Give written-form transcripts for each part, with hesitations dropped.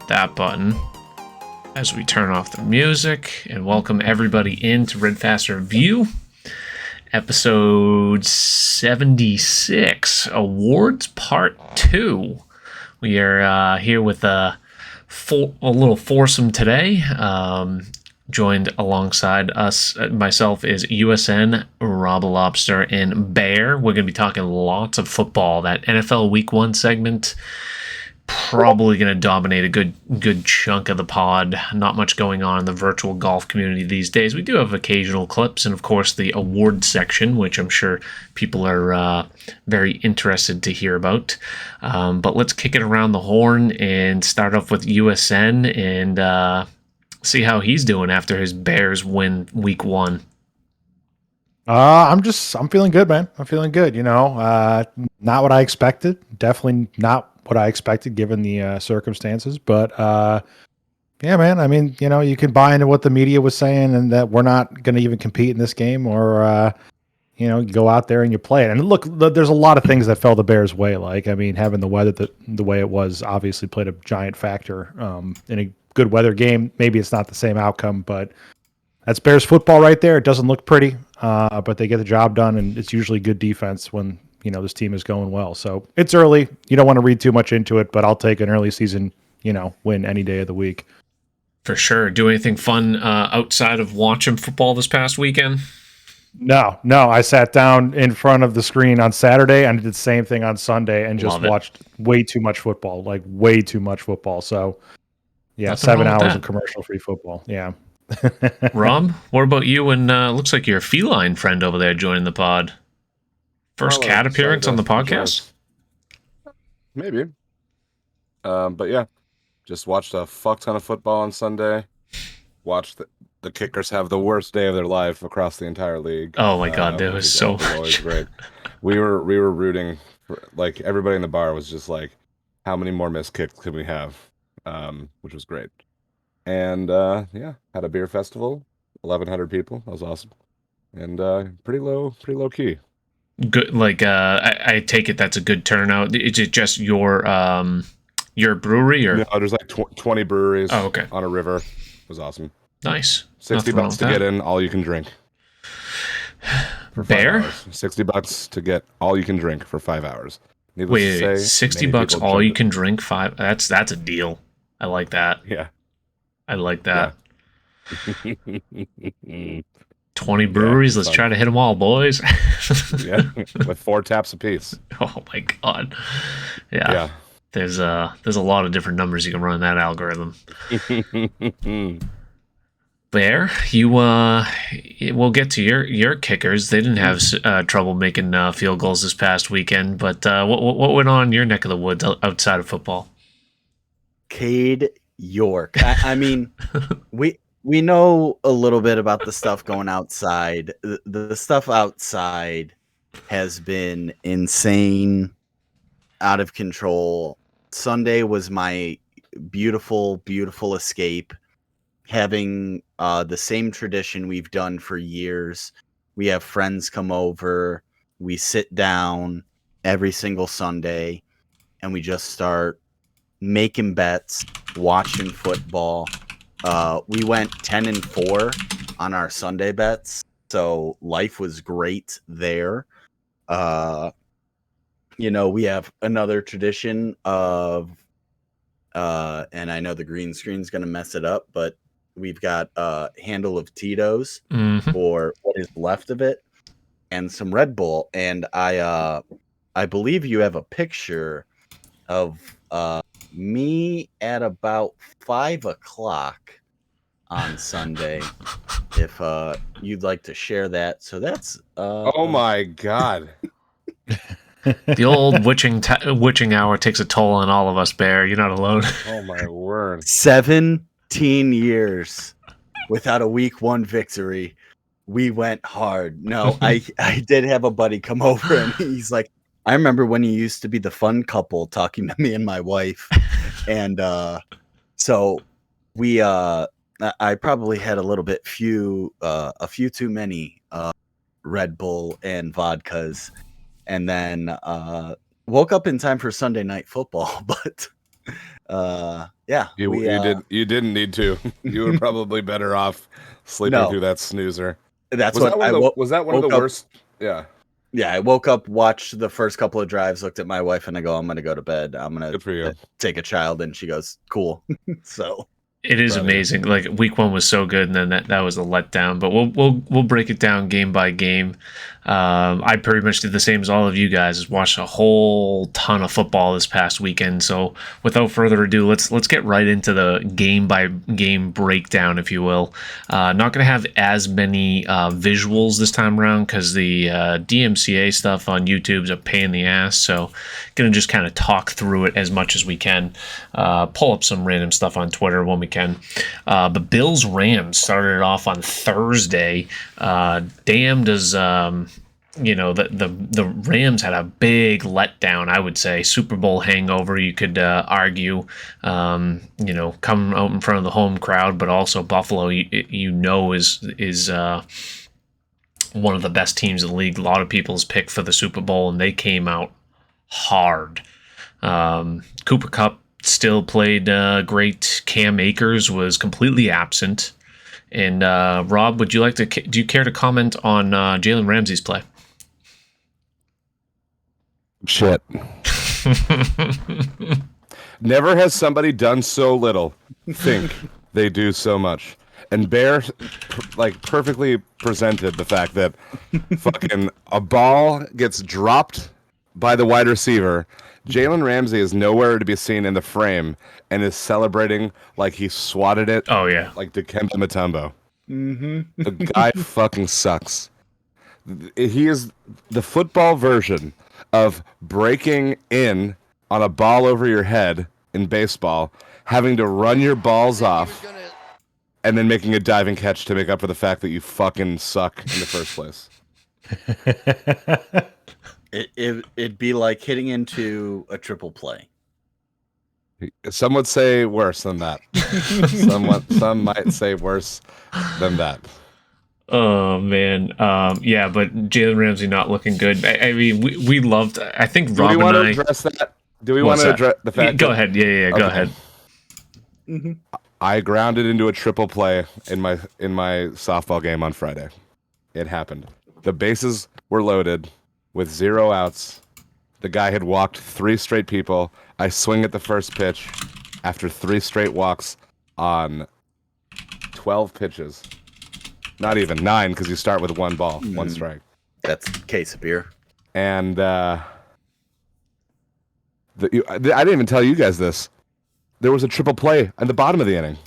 that button as we turn off the music and welcome everybody into Red Fast Review, episode 76, Awards Part 2. We are here with a little foursome today. Joined alongside us, myself, is USN, Rob Lobster, and Bear. We're going to be talking lots of football. That NFL Week 1 segment probably going to dominate a good chunk of the pod. Not much going on in the virtual golf community these days. We do have occasional clips and, of course, the award section, which I'm sure people are very interested to hear about. But let's kick it around the horn and start off with USN and see how he's doing after his Bears win week 1. I'm feeling good, man. I'm feeling good. Not what I expected. Definitely not what I expected given the circumstances. But yeah, man. I mean, you can buy into what the media was saying and that we're not going to even compete in this game, or you go out there and you play it. And look, there's a lot of things that fell the Bears' way. Like, I mean, having the weather the way it was obviously played a giant factor in a good weather game. Maybe it's not the same outcome, but that's Bears football right there. It doesn't look pretty, but they get the job done, and it's usually good defense when this team is going well. So it's early. You don't want to read too much into it, but I'll take an early season win any day of the week. For sure. Do anything fun outside of watching football this past weekend? No. I sat down in front of the screen on Saturday and did the same thing on Sunday and just watched way too much football, like way too much football. So yeah, Nothing 7 wrong with hours that. of commercial-free football. Yeah. Rob, what about you? And looks like your feline friend over there joining the pod. First cat appearance on the podcast? Maybe. But yeah, just watched a fuck ton of football on Sunday. Watched the kickers have the worst day of their life across the entire league. Oh my god, that was so always great. We were rooting for, like, everybody in the bar was just like, how many more missed kicks can we have? Which was great. And yeah, had a beer festival, 1,100 people. That was awesome, and pretty low key. Good, like I take it that's a good turnout. Is it just your brewery or? No, there's like 20 breweries. Oh, okay. On a river. It was awesome. Nice. $60 to get in, all you can drink. For 5 Bear? hours. $60 to get all you can drink for 5 hours. Wait, $60 all you can drink 5. That's a deal. I like that. Yeah. I like that. Yeah. 20 breweries. Let's try to hit them all, boys. Yeah, with 4 taps apiece. Oh my god. Yeah. There's a lot of different numbers you can run in that algorithm. Bear, we'll get to your kickers. They didn't have trouble making field goals this past weekend, but what went on in your neck of the woods outside of football? Cade York. I mean, we know a little bit about the stuff going outside. The stuff outside has been insane, out of control. Sunday was my beautiful, beautiful escape. Having the same tradition we've done for years. We have friends come over. We sit down every single Sunday, and we just start making bets, watching football. We went 10-4 on our Sunday bets, so life was great there. We have another tradition of, and I know the green screen's going to mess it up, but we've got a handle of Tito's for what is left of it, and some Red Bull. And I believe you have a picture of me at about 5 o'clock on Sunday. If you'd like to share that, so that's oh my god. The old witching hour takes a toll on all of us, Bear. You're not alone. Oh my word. 17 years without a week 1 victory. We went hard. No, I did have a buddy come over and he's like, I remember when you used to be the fun couple talking to me and my wife. And so we I probably had a few too many Red Bull and vodkas, and then woke up in time for Sunday night football. But Yeah, You didn't need to. You were probably better off sleeping No. through that snoozer. That's Was what that one I of the, woke. was that one of the woke up- worst? Yeah, Yeah, I woke up, watched the first couple of drives, looked at my wife, and I go, "I'm gonna go to bed. I'm gonna good for you. take a child," and she goes, "Cool." So It is Proud of you. amazing. Like week one was so good, and then that was a letdown. But we'll break it down game by game. I pretty much did the same as all of you guys. Watched a whole ton of football this past weekend. So without further ado, let's get right into the game by game breakdown, if you will. Not going to have as many visuals this time around because the DMCA stuff on YouTube's a pain in the ass. So going to just kind of talk through it as much as we can. Pull up some random stuff on Twitter when we can. But Bills Rams started it off on Thursday. Damn, does the Rams had a big letdown. I would say Super Bowl hangover. You could argue, come out in front of the home crowd, but also Buffalo. Is one of the best teams in the league. A lot of people's pick for the Super Bowl, and they came out hard. Cooper Kupp still played great. Cam Akers was completely absent. And Rob, do you care to comment on Jalen Ramsey's play? Shit. Never has somebody done so little think they do so much. And Bear perfectly presented the fact that fucking a ball gets dropped by the wide receiver. Jalen Ramsey is nowhere to be seen in the frame and is celebrating like he swatted it. Oh yeah, like Dikembe Mutombo. mm-hmm. The guy fucking sucks. He is the football version of breaking in on a ball over your head in baseball, having to run your balls off, and then making a diving catch to make up for the fact that you fucking suck in the first place. It'd be like hitting into a triple play. Some would say worse than that. Some might say worse than that. Oh man, yeah, but Jalen Ramsey not looking good. I mean, we loved. I think Do Rob we want and to I. address that? Do we What's want to that? address the fact? Go that ahead. Yeah, go Okay. ahead. Mm-hmm. I grounded into a triple play in my softball game on Friday. It happened. The bases were loaded with 0 outs. The guy had walked 3 straight people. I swing at the first pitch after 3 straight walks on 12 pitches. Not even 9 because you start with 1 ball, 1 strike. That's a case of beer. And I didn't even tell you guys this. There was a triple play at the bottom of the inning.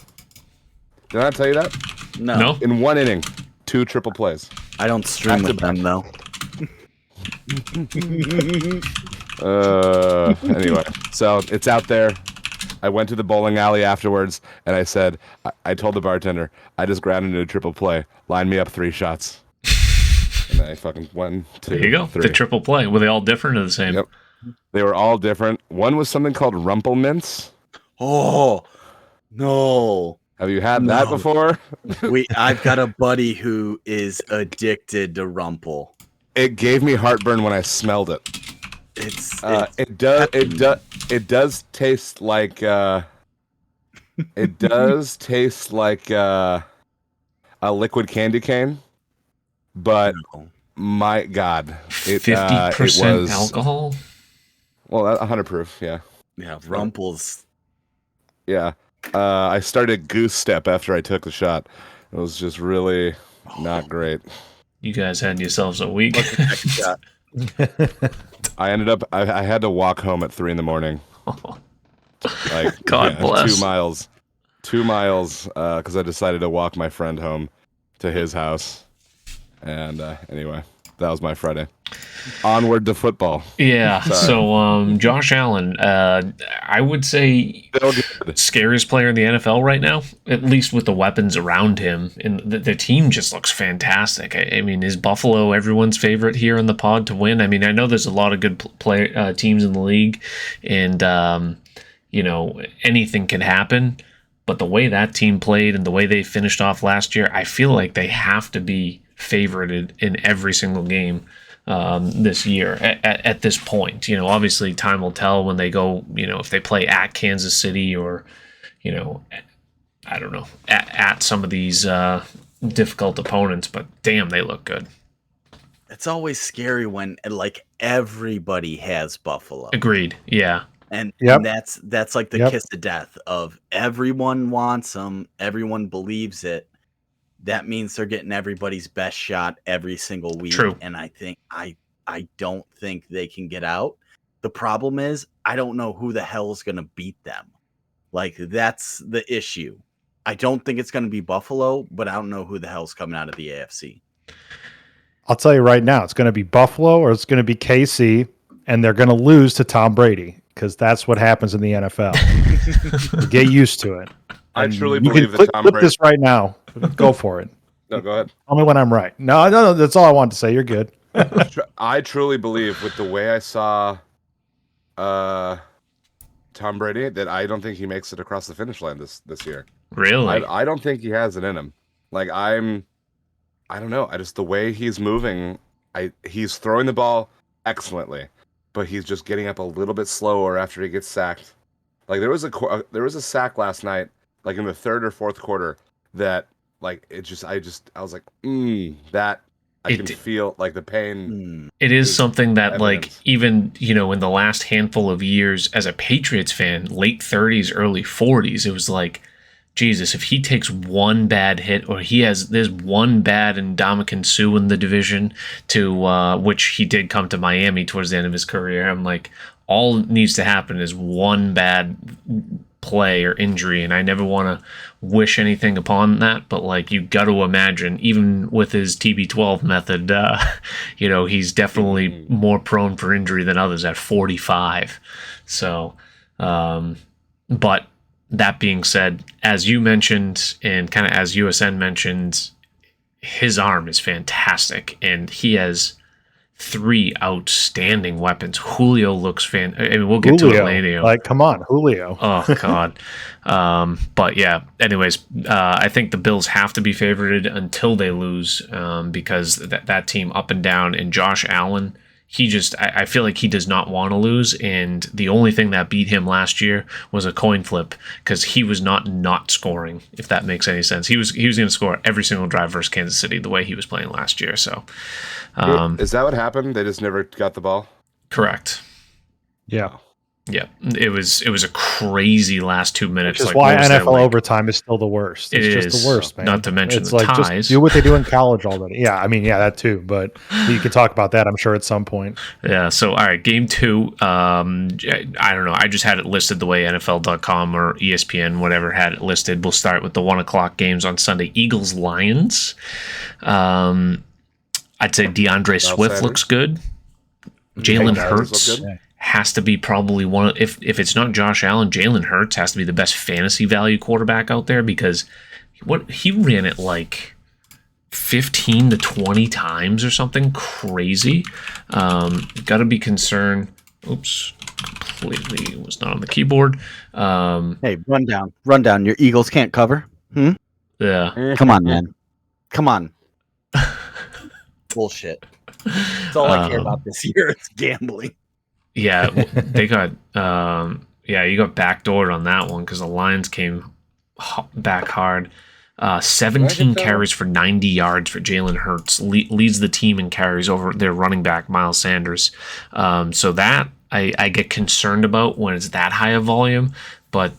Did I not tell you that? No. In 1 inning, 2 triple plays. I don't stream with them though. Anyway, so it's out there. I went to the bowling alley afterwards, and I said, I told the bartender, I just grounded into a triple play. Line me up 3 shots. And I fucking 1, 2, There you go. 3. The triple play. Were they all different or the same? Yep. They were all different. One was something called Rumple Mints. Oh no. Have you had that No. before? I've got a buddy who is addicted to Rumple. It gave me heartburn when I smelled it. It does taste like a liquid candy cane, but my God, 50% was alcohol. well 100 proof. Yeah, Rumple's. yeah. I started goose step after I took the shot. It was just really not great. You guys had yourselves a week. Yeah. I ended up. I had to walk home at 3 a.m. Like God bless. 2 miles. 2 miles because I decided to walk my friend home to his house. And anyway, that was my Friday. Onward to football. Yeah. Sorry. So, Josh Allen, I would say Still good. scariest player in the NFL right now, at least with the weapons around him. And the team just looks fantastic. I mean, is Buffalo everyone's favorite here in the pod to win? I mean, I know there's a lot of good teams in the league, and anything can happen. But the way that team played and the way they finished off last year, I feel like they have to be favorited in every single game. this year at this point. Obviously time will tell when they go, if they play at Kansas City or, I don't know, at some of these difficult opponents, but damn, they look good. It's always scary when like everybody has Buffalo. Agreed. Yeah. And, Yep. and that's like the Yep. kiss of death of everyone wants them, everyone believes it. That means they're getting everybody's best shot every single week. True. And I think I don't think they can get out. The problem is I don't know who the hell is going to beat them. Like that's the issue. I don't think it's going to be Buffalo, but I don't know who the hell's coming out of the AFC. I'll tell you right now, it's going to be Buffalo or it's going to be KC, and they're going to lose to Tom Brady because that's what happens in the NFL. Get used to it. I And truly you believe can that Tom flip Brady. this right now. Go for it. No, go ahead. Tell me when I'm right. No, that's all I wanted to say. You're good. I truly believe with the way I saw Tom Brady that I don't think he makes it across the finish line this year. Really? I don't think he has it in him. Like I don't know. I just the way he's moving, he's throwing the ball excellently, but he's just getting up a little bit slower after he gets sacked. Like there was a sack last night, like in the third or fourth quarter, that like I was like, that I can feel like the pain. It is is something that, like, evidence. even, in the last handful of years as a Patriots fan, late 30s, early 40s, it was like, Jesus, if he takes one bad hit or there's one bad Ndamukong Suh in the division to which he did come to Miami towards the end of his career, I'm like, all needs to happen is one bad play or injury, and I never want to wish anything upon that, but like you got to imagine, even with his TB12 method, he's definitely more prone for injury than others at 45. So, but that being said, as you mentioned, and kind of as USN mentioned, his arm is fantastic, and he has 3 outstanding weapons. Julio looks I mean, we'll get to it later. Like, come on, Julio. Oh God. But yeah. Anyways, I think the Bills have to be favorited until they lose, because that team up and down, and Josh Allen, I feel like he does not want to lose, and the only thing that beat him last year was a coin flip because he was not scoring. If that makes any sense, he was going to score every single drive versus Kansas City the way he was playing last year. So. Is that what happened? They just never got the ball? Correct. Yeah. Yeah. It was a crazy last 2 minutes. Which is like, why what was their NFL length? overtime is still the worst. It's It just is, the worst, man. not to mention it's the like ties. just do what they do in college already. Yeah, I mean, yeah, that too. But you can talk about that, I'm sure, at some point. Yeah. So, all right, game 2. I don't know. I just had it listed the way NFL.com or ESPN, whatever, had it listed. We'll start with the 1:00 games on Sunday. Eagles Lions. I'd say DeAndre Swift looks good. Jalen Hurts has to be probably one of, if it's not Josh Allen, Jalen Hurts has to be the best fantasy value quarterback out there, because he ran it like 15 to 20 times or something crazy. Got to be concerned. Oops, completely was not on the keyboard. Hey, run down. Your Eagles can't cover. Yeah. Come on, man. Come on. Bullshit. That's all I care about this year. It's gambling. Yeah, they got you got backdoored on that one because the Lions came back hard. 17 carries for 90 yards for Jalen Hurts, leads the team in carries over their running back Miles Sanders. So that I get concerned about when it's that high a volume. But,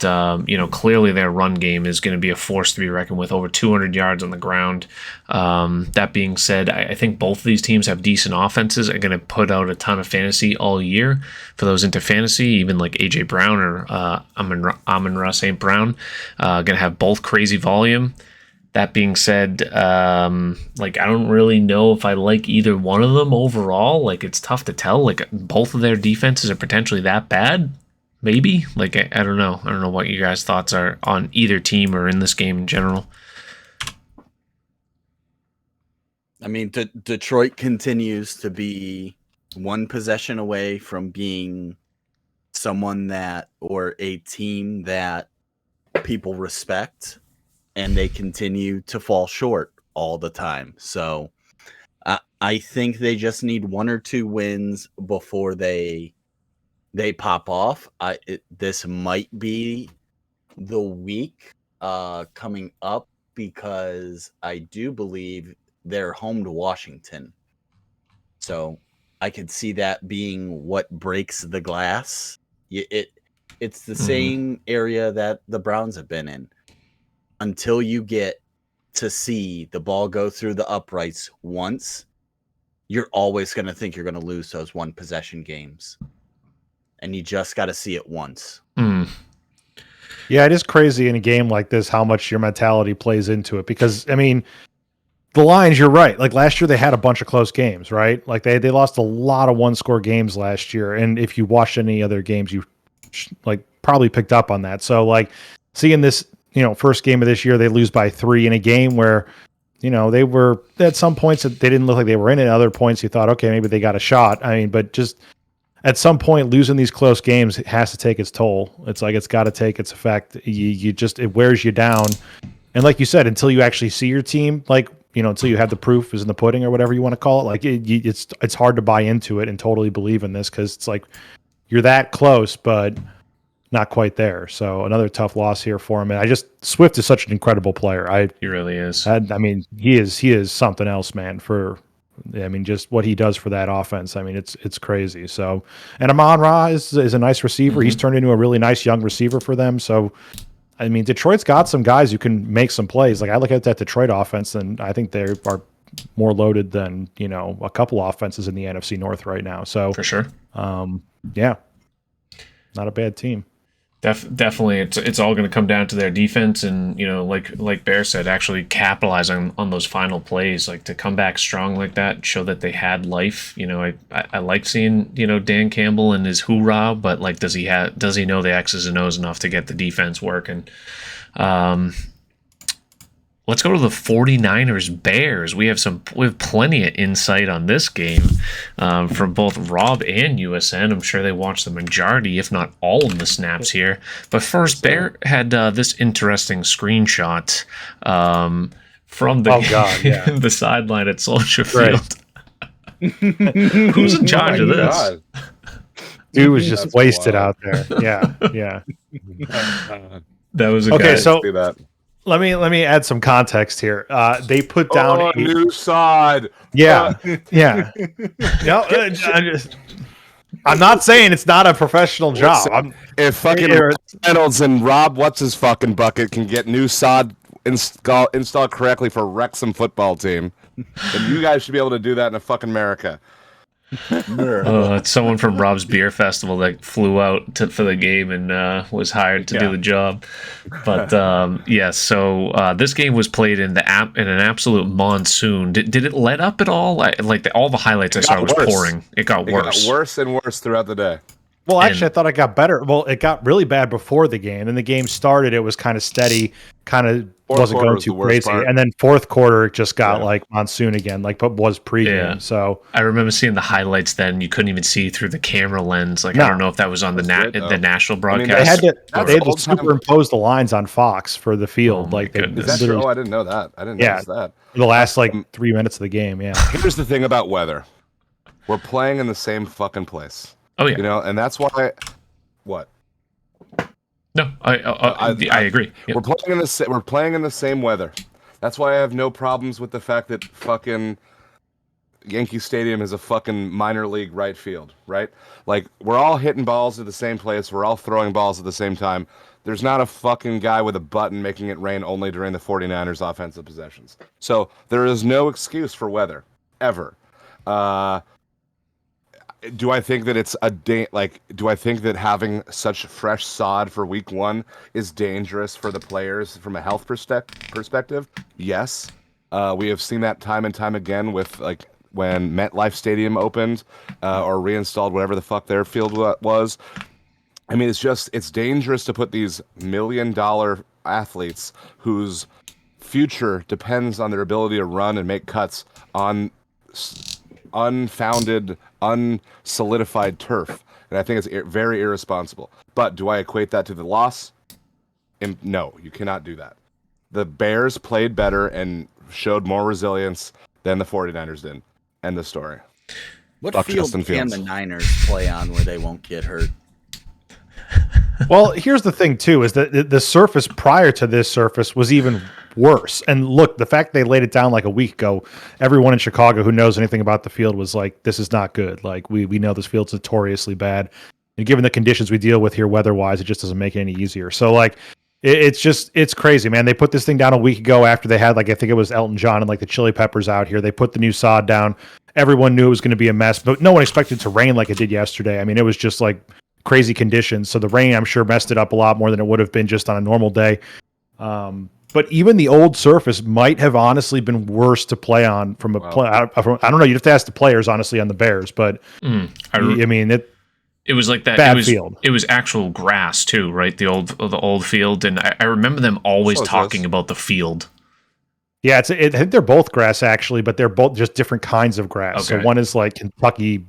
clearly their run game is going to be a force to be reckoned with, over 200 yards on the ground. That being said, I think both of these teams have decent offenses and going to put out a ton of fantasy all year. For those into fantasy, even like A.J. Brown or Amon-Ra St. Brown, going to have both crazy volume. That being said, I don't really know if I like either one of them overall. Like, it's tough to tell. Like, both of their defenses are potentially that bad. Maybe. Like, I don't know. I don't know what you guys' thoughts are on either team or in this game in general. I mean, Detroit continues to be one possession away from being someone that, or a team that people respect, and they continue to fall short all the time. So I think they just need 1 or 2 wins before they pop off. This might be the week coming up because I do believe they're home to Washington. So I could see that being what breaks the glass. It's the same area that the Browns have been in. Until you get to see the ball go through the uprights once, you're always going to think you're going to lose those 1 possession games. And you just got to see it once. Yeah, it is crazy in a game like this how much your mentality plays into it. Because, I mean, the Lions, you're right. Like last year, they had a bunch of close games, right? Like they lost a lot of 1-score games last year. And if you watched any other games, you like probably picked up on that. So like seeing this, first game of this year, they lose by 3 in a game where, they were at some points that they didn't look like they were in it. At other points, you thought, okay, maybe they got a shot. I mean, but just at some point, losing these close games has to take its toll. It's like it's got to take its effect. It wears you down. And like you said, until you actually see your team, like until you have the proof is in the pudding or whatever you want to call it, like it's hard to buy into it and totally believe in this because it's like you're that close, but not quite there. So another tough loss here for him. And Swift is such an incredible player. He really is. I mean, he is something else, man. Just what he does for that offense. I mean, it's crazy. So, and Amon-Ra is a nice receiver. He's turned into a really nice young receiver for them. So, I mean, Detroit's got some guys who can make some plays. Like I look at that Detroit offense, and I think they are more loaded than a couple offenses in the NFC North right now. So For sure. Yeah, not a bad team. Definitely, it's all going to come down to their defense, and like Bear said, actually capitalize on those final plays, like to come back strong like that, show that they had life. I like seeing Dan Campbell and his hoorah, but like, does he know the X's and O's enough to get the defense working? Let's go to the 49ers Bears. We have plenty of insight on this game from both Rob and USN. I'm sure they watched the majority, if not all of the snaps here. But first, Bear had this interesting screenshot from the the sideline at Soldier Field. Who's in charge of this? God. Dude was just That's wasted wild. out there. Yeah. That was a Okay, guy. so See that. let me add some context here. They put down New side. Yeah. No, I'm not saying it's not a professional job. If fucking Reynolds and Rob what's his fucking bucket can get new sod installed correctly for Wrexham football team, then you guys should be able to do that in a fucking America. It's someone from Rob's Beer Festival that flew out for the game and was hired to do the job. But so this game was played in an absolute monsoon. Did it let up at all? All the highlights I saw was pouring. It got worse. It got worse and worse throughout the day. Well, actually, I thought it got better. Well, it got really bad before the game. Then the game started. It was kind of steady, kind of wasn't going too crazy. And then fourth quarter, it just got like monsoon again, like but was pregame. Yeah. So I remember seeing the highlights then. You couldn't even see through the camera lens. I don't know if that was on the national broadcast. they had to superimpose the lines on Fox for the field. Is that true? Oh, I didn't know that. I didn't notice that. For the last 3 minutes of the game, yeah. Here's the thing about weather. We're playing in the same fucking place. Oh yeah. And that's why. What? No, I agree. Yep. We're playing in the same weather. That's why I have no problems with the fact that fucking Yankee Stadium is a fucking minor league right field, right? Like we're all hitting balls at the same place. We're all throwing balls at the same time. There's not a fucking guy with a button making it rain only during the 49ers offensive possessions. So there is no excuse for weather ever. Do I think that it's do I think that having such fresh sod for week 1 is dangerous for the players from a health perspective? Yes. We have seen that time and time again with when MetLife Stadium opened or reinstalled whatever the fuck their field was. I mean, it's dangerous to put these $1 million athletes whose future depends on their ability to run and make cuts on unfounded, unsolidified turf. And I think it's very irresponsible. But do I equate that to the loss? No, you cannot do that. The Bears played better and showed more resilience than the 49ers did. End of story. What Fuck field Justin can Fields. the Niners play on where they won't get hurt? Well, here's the thing too: is that the surface prior to this surface was even worse. And look, the fact they laid it down like a week ago, everyone in Chicago who knows anything about the field was like, "This is not good." Like we know this field's notoriously bad, and given the conditions we deal with here weather-wise, it just doesn't make it any easier. So like, it's crazy, man. They put this thing down a week ago after they had like I think it was Elton John and like the Chili Peppers out here. They put the new sod down. Everyone knew it was going to be a mess, but no one expected it to rain like it did yesterday. I mean, it was just like crazy conditions. So the rain, I'm sure, messed it up a lot more than it would have been just on a normal day. But even the old surface might have honestly been worse to play on from a Wow. play. I don't know. You'd have to ask the players honestly on the Bears, but I mean, It was like that. Bad field. It was actual grass too, right? The old field, and I remember them always So is talking this. about the field. yeah, I think they're both grass actually, but they're both just different kinds of grass. So Okay. one is like Kentucky.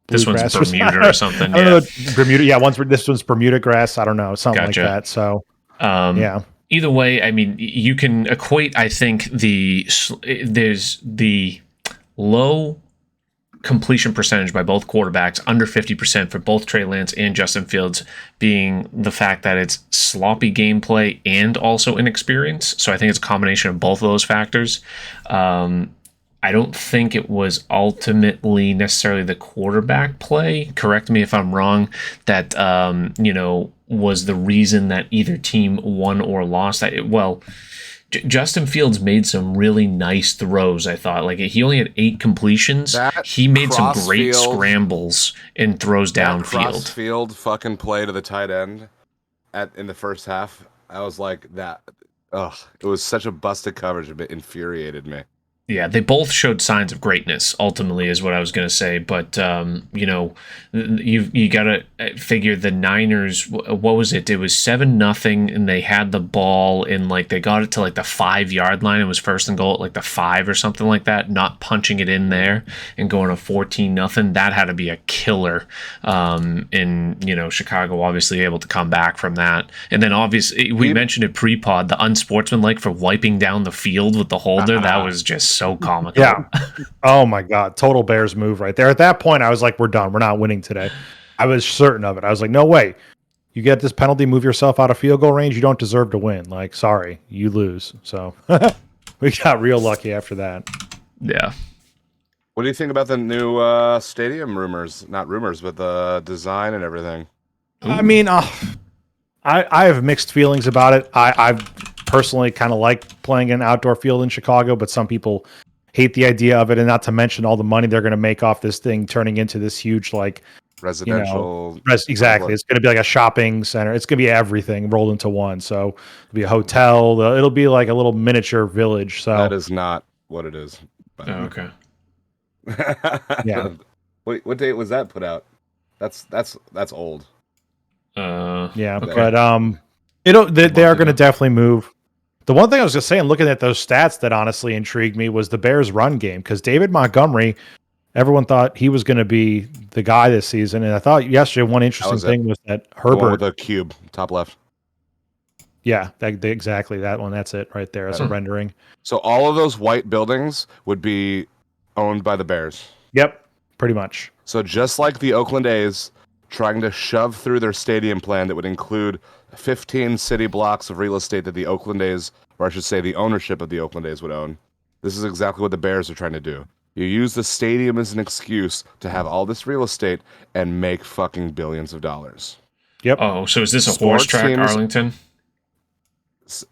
This one's bluegrass Bermuda or something. I don't Yeah. know, Bermuda. Yeah, this one's Bermuda grass. I don't know, something Gotcha. like that. So yeah. Either way, I mean, you can equate. I think there's the low completion percentage by both quarterbacks, under 50% for both Trey Lance and Justin Fields, being the fact that it's sloppy gameplay and also inexperience. So I think it's a combination of both of those factors. I don't think it was ultimately necessarily the quarterback play. Correct me if I'm wrong. That was the reason that either team won or lost. Justin Fields made some really nice throws. I thought like he only had 8 completions. That He made some great cross-field- scrambles and throws That downfield. cross-field fucking play to the tight end in the first half. I was like that. Ugh, it was such a busted coverage. It infuriated me. Yeah, they both showed signs of greatness. Ultimately, is what I was going to say. But you got to figure the Niners. What was it? It was 7-0, and they had the ball in like they got it to like the 5-yard line. It was first and goal at like the 5 or something like that. Not punching it in there and going to 14-0. That had to be a killer. In Chicago, obviously able to come back from that, and then obviously we mentioned it pre-pod the unsportsmanlike for wiping down the field with the holder. That was just so comical. Yeah. Oh my God. Total Bears move right there. At that point, I was like, we're done. We're not winning today. I was certain of it. I was like, no way. You get this penalty, move yourself out of field goal range. You don't deserve to win. Like, sorry, you lose. So we got real lucky after that. Yeah. What do you think about the new stadium rumors? Not rumors, but the design and everything. I mean, I have mixed feelings about it. I've personally kind of like playing an outdoor field in Chicago, but some people hate the idea of it, and not to mention all the money they're going to make off this thing turning into this huge Residential. exactly. It's going to be like a shopping center. It's going to be everything rolled into one. So it'll be a hotel. It'll be like a little miniature village. So That is not what it is. Oh, okay. Yeah. Wait, what date was that put out? That's old. yeah, Okay. but they are going to definitely move. The one thing I was just saying, looking at those stats that honestly intrigued me was the Bears' run game, because David Montgomery, everyone thought he was going to be the guy this season, and I thought yesterday one interesting was it. thing was that The one Herbert, with the cube, top left. yeah, exactly that one. That's it right there as a rendering. So all of those white buildings would be owned by the Bears. Yep, pretty much. So just like the Oakland A's trying to shove through their stadium plan that would include 15 city blocks of real estate that the Oakland A's, or I should say the ownership of the Oakland A's would own. This is exactly what the Bears are trying to do. You use the stadium as an excuse to have all this real estate and make fucking billions of dollars. Yep, Oh, so is this a Sports horse track, teams- Arlington?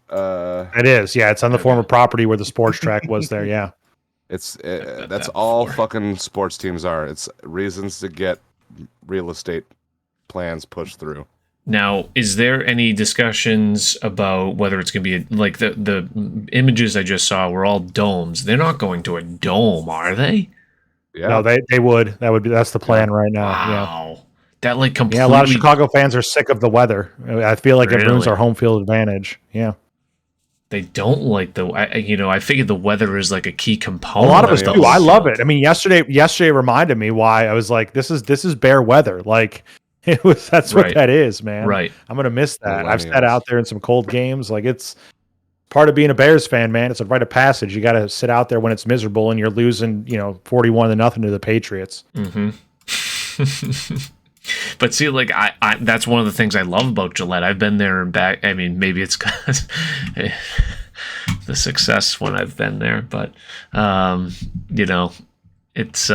it is. Yeah, it's on the former property where the sports track was there. Yeah. It's that that's all before. fucking sports teams are. It's reasons to get real estate plans pushed through. Now, is there any discussions about whether it's going to be like the images I just saw were all domes? They're not going to a dome, are they? Yeah. No, they would. That's the plan right now. Yeah. Wow, that like completely. Yeah, a lot of Chicago fans are sick of the weather. I feel like it ruins Really? our home field advantage. Yeah. They don't like the. I figured the weather is like a key A component. lot of us yeah. do. I love it. I mean, yesterday reminded me why I was like, this is bear weather. Like that's what Right. that is, man. Right. I'm gonna miss that. I've sat Millennials. out there in some cold games. Like it's part of being a Bears fan, man. It's a rite of passage. You got to sit out there when it's miserable and you're losing, 41-0 to the Patriots. Mm-hmm. But see, like I that's one of the things I love about Gillette. I've been there and back. I mean, maybe it's because the success when I've been there, but it's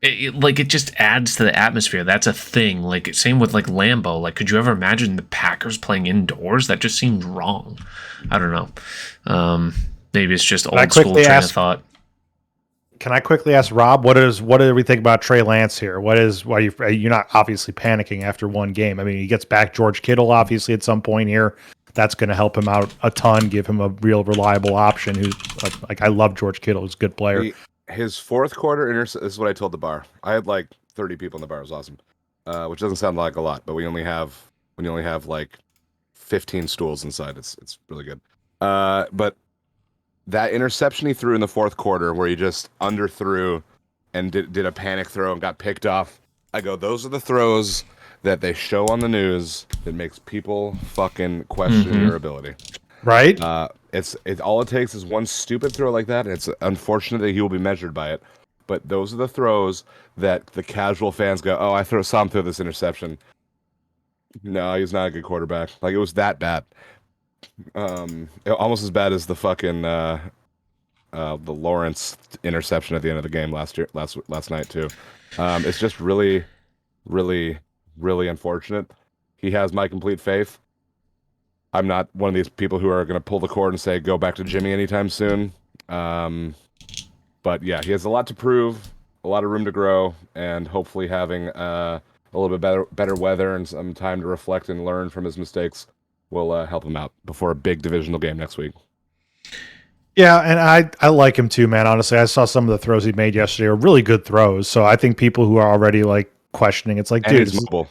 it just adds to the atmosphere. That's a thing. Like same with like Lambeau. Like, could you ever imagine the Packers playing indoors? That just seems wrong. I don't know. Maybe it's just old school train of thought. Can I quickly ask Rob, what do we think about Trey Lance here? Why you're not obviously panicking after one game? I mean, he gets back George Kittle obviously at some point here. That's going to help him out a ton, give him a real reliable option. Who's like I love George Kittle, he's a good player. His fourth quarter this is what I told the bar. I had like 30 people in the bar. It was awesome, which doesn't sound like a lot, but when you only have like 15 stools inside, it's really good. But that interception he threw in the fourth quarter where he just underthrew and did a panic throw and got picked off. I go, those are the throws that they show on the news that makes people fucking question your ability. Right? It's all it takes is one stupid throw like that, and it's unfortunate that he will be measured by it. But those are the throws that the casual fans go, oh, I saw him throw this interception. No, he's not a good quarterback. Like, it was that bad. Almost as bad as the fucking the Lawrence interception at the end of the game last night too. It's just really, really, really unfortunate. He has my complete faith. I'm not one of these people who are going to pull the cord and say go back to Jimmy anytime soon. But yeah, he has a lot to prove, a lot of room to grow, and hopefully having a little bit better weather and some time to reflect and learn from his mistakes will help him out before a big divisional game next week. Yeah, and I like him too, man. Honestly, I saw some of the throws he made yesterday are really good throws. So I think people who are already like questioning, it's like, and dude, he's mobile.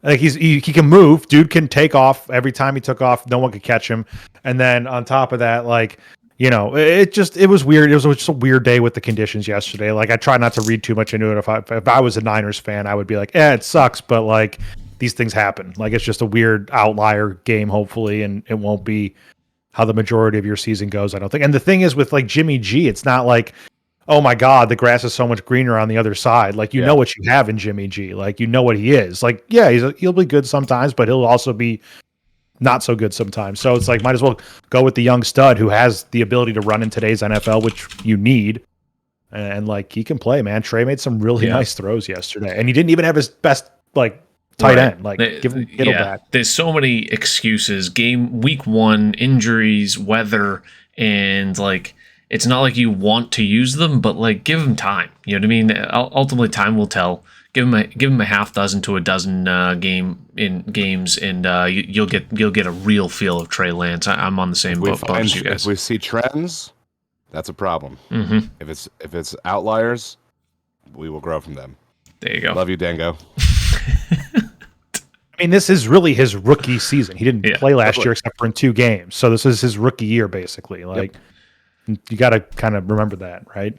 Like he can move. Dude can take off. Every time he took off, no one could catch him. And then on top of that, like, it was weird. It was just a weird day with the conditions yesterday. Like, I try not to read too much into it. If I was a Niners fan, I would be like, it sucks, but like, these things happen. Like, it's just a weird outlier game, hopefully, and it won't be how the majority of your season goes, I don't think. And the thing is with like Jimmy G, it's not like, oh my God, the grass is so much greener on the other side. Like, you know what you have in Jimmy G. Like, you know what he is. Like, yeah, he'll be good sometimes, but he'll also be not so good sometimes. So it's like, might as well go with the young stud who has the ability to run in today's NFL, which you need. And like, he can play, man. Trey made some really nice throws yesterday, and he didn't even have his best like tight end. Like, give him Kittle back. There's so many excuses. Week 1, injuries, weather, and like, it's not like you want to use them, but like, give him time. You know what I mean? Ultimately, time will tell. Give him a half dozen to a dozen games, and you'll get a real feel of Trey Lance. I'm on the same boat as you guys. If we see trends, that's a problem. Mm-hmm. If it's outliers, we will grow from them. There you go. Love you, Dango. I mean, this is really his rookie season. He didn't play last year except for in 2 games, so this is his rookie year basically. Like. Yep. You got to kind of remember that, right?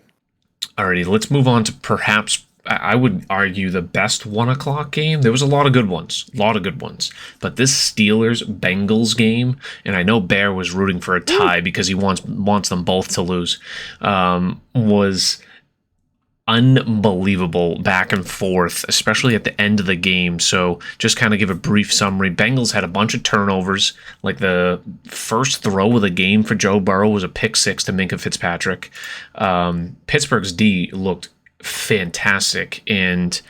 Alrighty, let's move on to perhaps, I would argue, the best 1 o'clock game. There was a lot of good ones, but this Steelers-Bengals game, and I know Bear was rooting for a tie because he wants them both to lose, was unbelievable back and forth, especially at the end of the game. So just kind of give a brief summary. Bengals had a bunch of turnovers. Like, the first throw of the game for Joe Burrow was a pick 6 to Minkah Fitzpatrick. Pittsburgh's D looked fantastic, and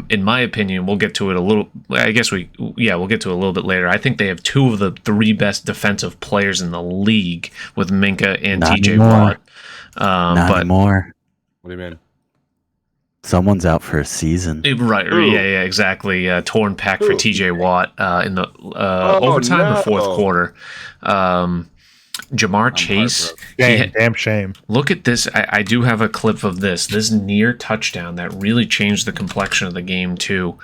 in my opinion, we'll get to it a little. I guess we'll get to it a little bit later. I think they have 2 of the 3 best defensive players in the league with Minkah and TJ Watt. Not anymore. What do you mean? Someone's out for a season. Right. Yeah, exactly. Torn pec for TJ Watt in the overtime or fourth quarter. Jamar Chase. Damn shame. Look at this. I do have a clip of this near touchdown that really changed the complexion of the game too.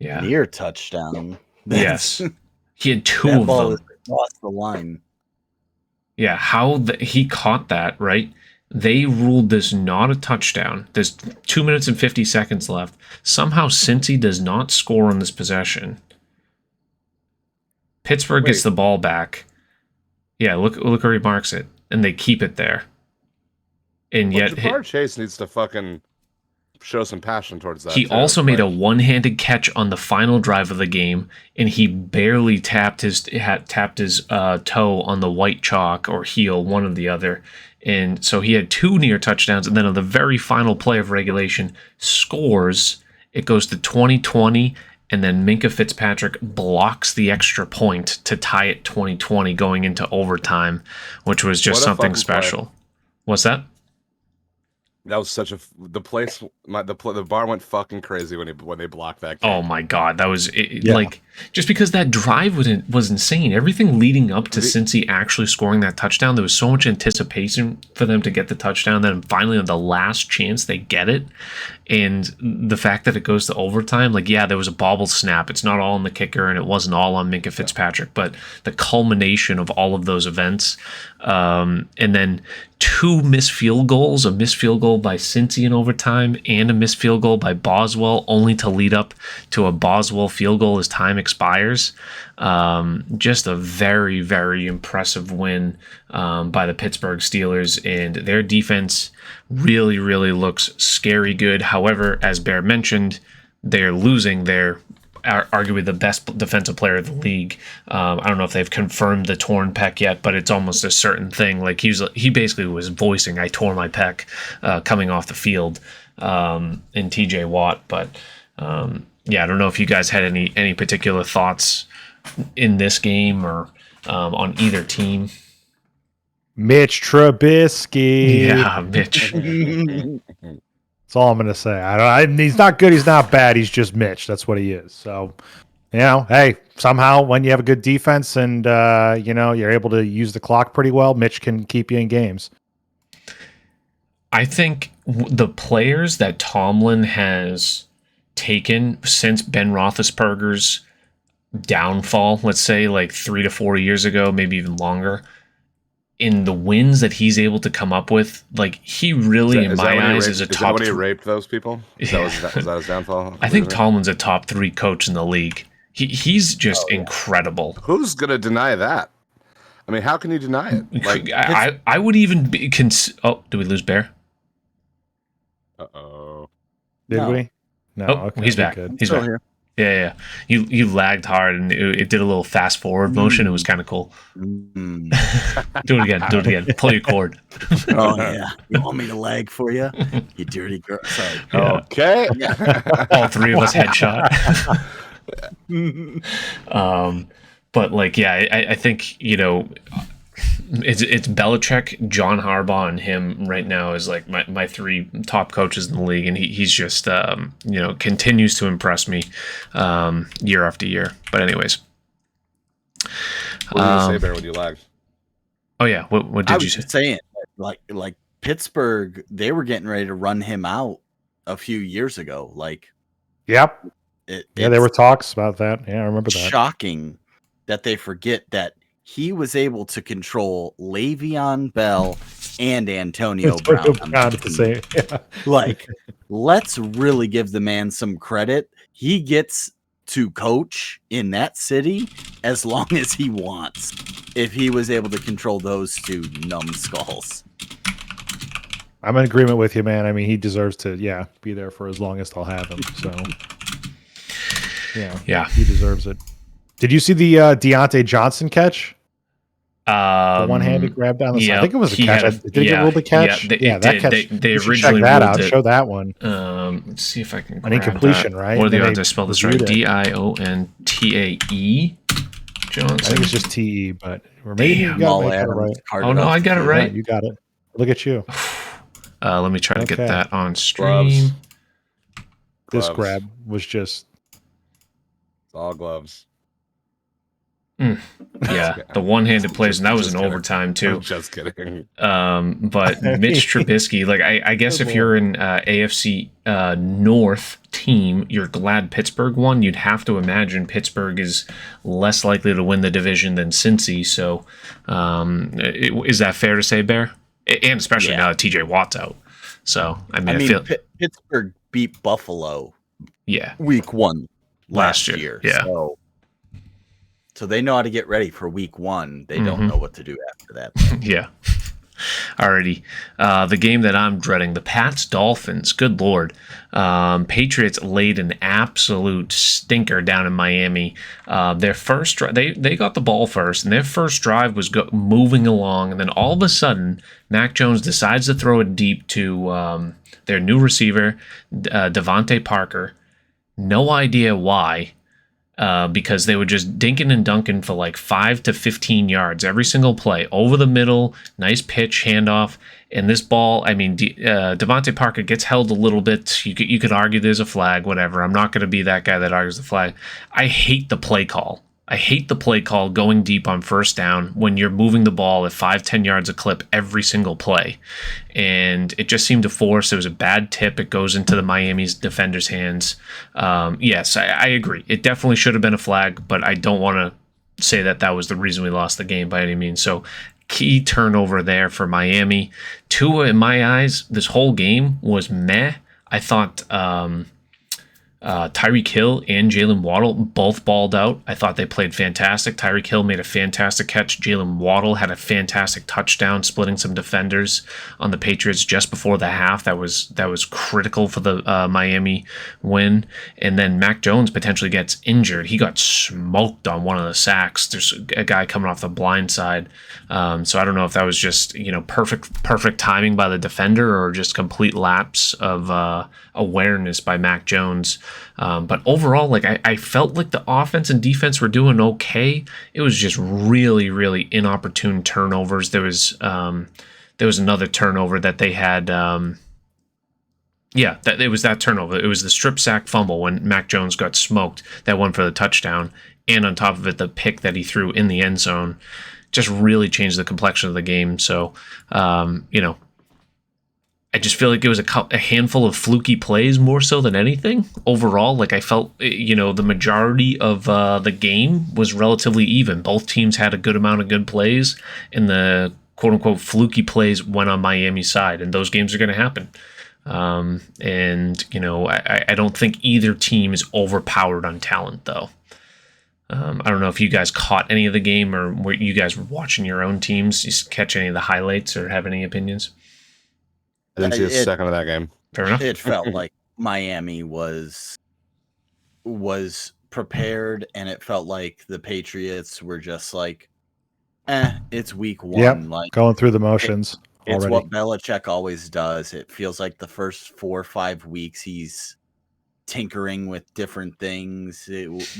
Near touchdown. Yes. He had 2 of them. Lost the line. Yeah, he caught that, right? They ruled this not a touchdown. There's 2 minutes and 50 seconds left. Somehow Cincy does not score on this possession. Pittsburgh gets Wait. the ball back. Yeah, look where he marks it, and they keep it there. And Well, yet Ja'Marr Chase needs to fucking show some passion towards that. he too. also made a Like, one-handed catch on the final drive of the game, and he barely tapped his toe on the white chalk or heel, one or the other. And so he had 2 near touchdowns, and then on the very final play of regulation, scores. It goes to 2020, and then Minka Fitzpatrick blocks the extra point to tie it 2020 going into overtime, which was just What a something fucking play. special. What's that? that was such a the place. The bar went fucking crazy when they blocked that. Game. Oh my god, that was Yeah. like just because that drive was insane. Everything leading up to Cincy actually scoring that touchdown, there was so much anticipation for them to get the touchdown. Then finally, on the last chance, they get it, and the fact that it goes to overtime, like yeah, there was a bobble snap. It's not all on the kicker, and it wasn't all on Minka Fitzpatrick, but the culmination of all of those events, and then 2 missed field goals, a missed field goal by Cincy in overtime and a missed field goal by Boswell, only to lead up to a Boswell field goal as time expires. Just a very, very impressive win by the Pittsburgh Steelers, and their defense really, really looks scary good. However, as Bear mentioned, they're losing their arguably the best defensive player of the league. I don't know if they've confirmed the torn pec yet, but it's almost a certain thing. Like he basically was voicing, "I tore my pec," coming off the field in TJ Watt. But yeah, I don't know if you guys had any particular thoughts in this game or on either team. Mitch Trubisky. Yeah, Mitch. That's all I'm going to say. He's not good. He's not bad. He's just Mitch. That's what he is. So, hey, somehow when you have a good defense and, you're able to use the clock pretty well, Mitch can keep you in games. I think the players that Tomlin has taken since Ben Roethlisberger's downfall, let's say like 3 to 4 years ago, maybe even longer, in the wins that he's able to come up with, like he really, in my eyes, is a top. Is that when he raped those people? Is that his downfall? I think Tomlin's a top 3 coach in the league. He's just incredible. Who's gonna deny that? I mean, how can you deny it? Like, I would even be. Oh, did we lose Bear? uh-oh. Did No. we? No. Oh, okay, he's we're back. good. He's Still back. here. Yeah. You lagged hard, and it did a little fast forward motion. It was kind of cool. Mm. Do it again. Pull your cord. Oh yeah, you want me to lag for you? You dirty girl. Sorry. Yeah. Okay. All 3 of us headshot. But like, yeah, I think it's Belichick, John Harbaugh, and him right now is like my 3 top coaches in the league, and he's just continues to impress me year after year. But anyways, What did you say, Bear, when you lagged? oh yeah, what I did was you say? just saying, like Pittsburgh, they were getting ready to run him out a few years ago. Like, Yep. it, Yeah, there were talks about that. Yeah, I remember that. shocking that they forget that he was able to control Le'Veon Bell and Antonio Brown. Brown at the same. Yeah. Like, let's really give the man some credit. He gets to coach in that city as long as he wants. If he was able to control those 2 numbskulls. I'm in agreement with you, man. I mean, he deserves to, be there for as long as they'll have him. So, Yeah. he deserves it. Did you see the Deontay Johnson catch? The one-handed grab down the side. I think it was a catch. Did he get ruled a catch? They that did. catch. They you should originally check that ruled out. it. Show that one. Let's see if I can. An grab incompletion, that. right? What are the Then odds they I spell this right? reviewed it. Diontae Johnson. I think it's just TE, but or maybe you Damn. got Jamal it Adams right. carted Oh, no, off I the got it field. right. Yeah, you got it. Look at you. Let me try to get Okay. that on stream. Gloves. This Gloves. grab was just It's all gloves. Yeah, the one-handed plays, and that was Just in kidding. overtime I'm too. just kidding. But Mitch Trubisky, like I guess Good if you're an AFC North team, you're glad Pittsburgh won. You'd have to imagine Pittsburgh is less likely to win the division than Cincy. So, is that fair to say, Bear? And especially now that TJ Watt's out. So I mean, I feel Pittsburgh beat Buffalo yeah. week 1 Last year, yeah. So they know how to get ready for week 1. They don't know what to do after that. Yeah. Alrighty. The game that I'm dreading, the Pats Dolphins. Good Lord. Patriots laid an absolute stinker down in Miami. Their first they got the ball first, and their first drive was moving along, and then all of a sudden, Mac Jones decides to throw it deep to their new receiver, Devontae Parker. No idea why. Because they were just dinking and dunking for like 5 to 15 yards every single play, over the middle, nice pitch, handoff. And this ball, I mean, Devontae Parker gets held a little bit. You could argue there's a flag, whatever. I'm not going to be that guy that argues the flag. I hate the play call. I hate the play call going deep on first down when you're moving the ball at 5-10 yards a clip every single play. And it just seemed to force. It was a bad tip. It goes into the Miami's defenders' hands. Yes, I agree. It definitely should have been a flag, but I don't want to say that was the reason we lost the game by any means. So key turnover there for Miami. Tua, in my eyes, this whole game was meh. I thought Tyreek Hill and Jalen Waddle both balled out. I thought they played fantastic. Tyreek Hill made a fantastic catch. Jalen Waddle had a fantastic touchdown, splitting some defenders on the Patriots just before the half. That was critical for the Miami win. And then Mac Jones potentially gets injured. He got smoked on one of the sacks. There's a guy coming off the blind side. So I don't know if that was just perfect timing by the defender or just complete lapse of awareness by Mac Jones. But overall, like I felt like the offense and defense were doing okay. It was just really, really inopportune turnovers. There was another turnover that they had. It was that turnover. It was the strip sack fumble when Mac Jones got smoked. That one for the touchdown, and on top of it, the pick that he threw in the end zone just really changed the complexion of the game. So, I just feel like it was a handful of fluky plays more so than anything. Overall, like I felt, the majority of the game was relatively even. Both teams had a good amount of good plays, and the quote-unquote fluky plays went on Miami's side, and those games are going to happen. I don't think either team is overpowered on talent, though. I don't know if you guys caught any of the game or were you guys were watching your own teams. You catch any of the highlights or have any opinions? I didn't see a second of that game. Fair enough. It felt like Miami was prepared, and it felt like the Patriots were just like, it's week 1. Yep, like going through the motions. It's already. what Belichick always does. It feels like the first 4 or 5 weeks he's tinkering with different things.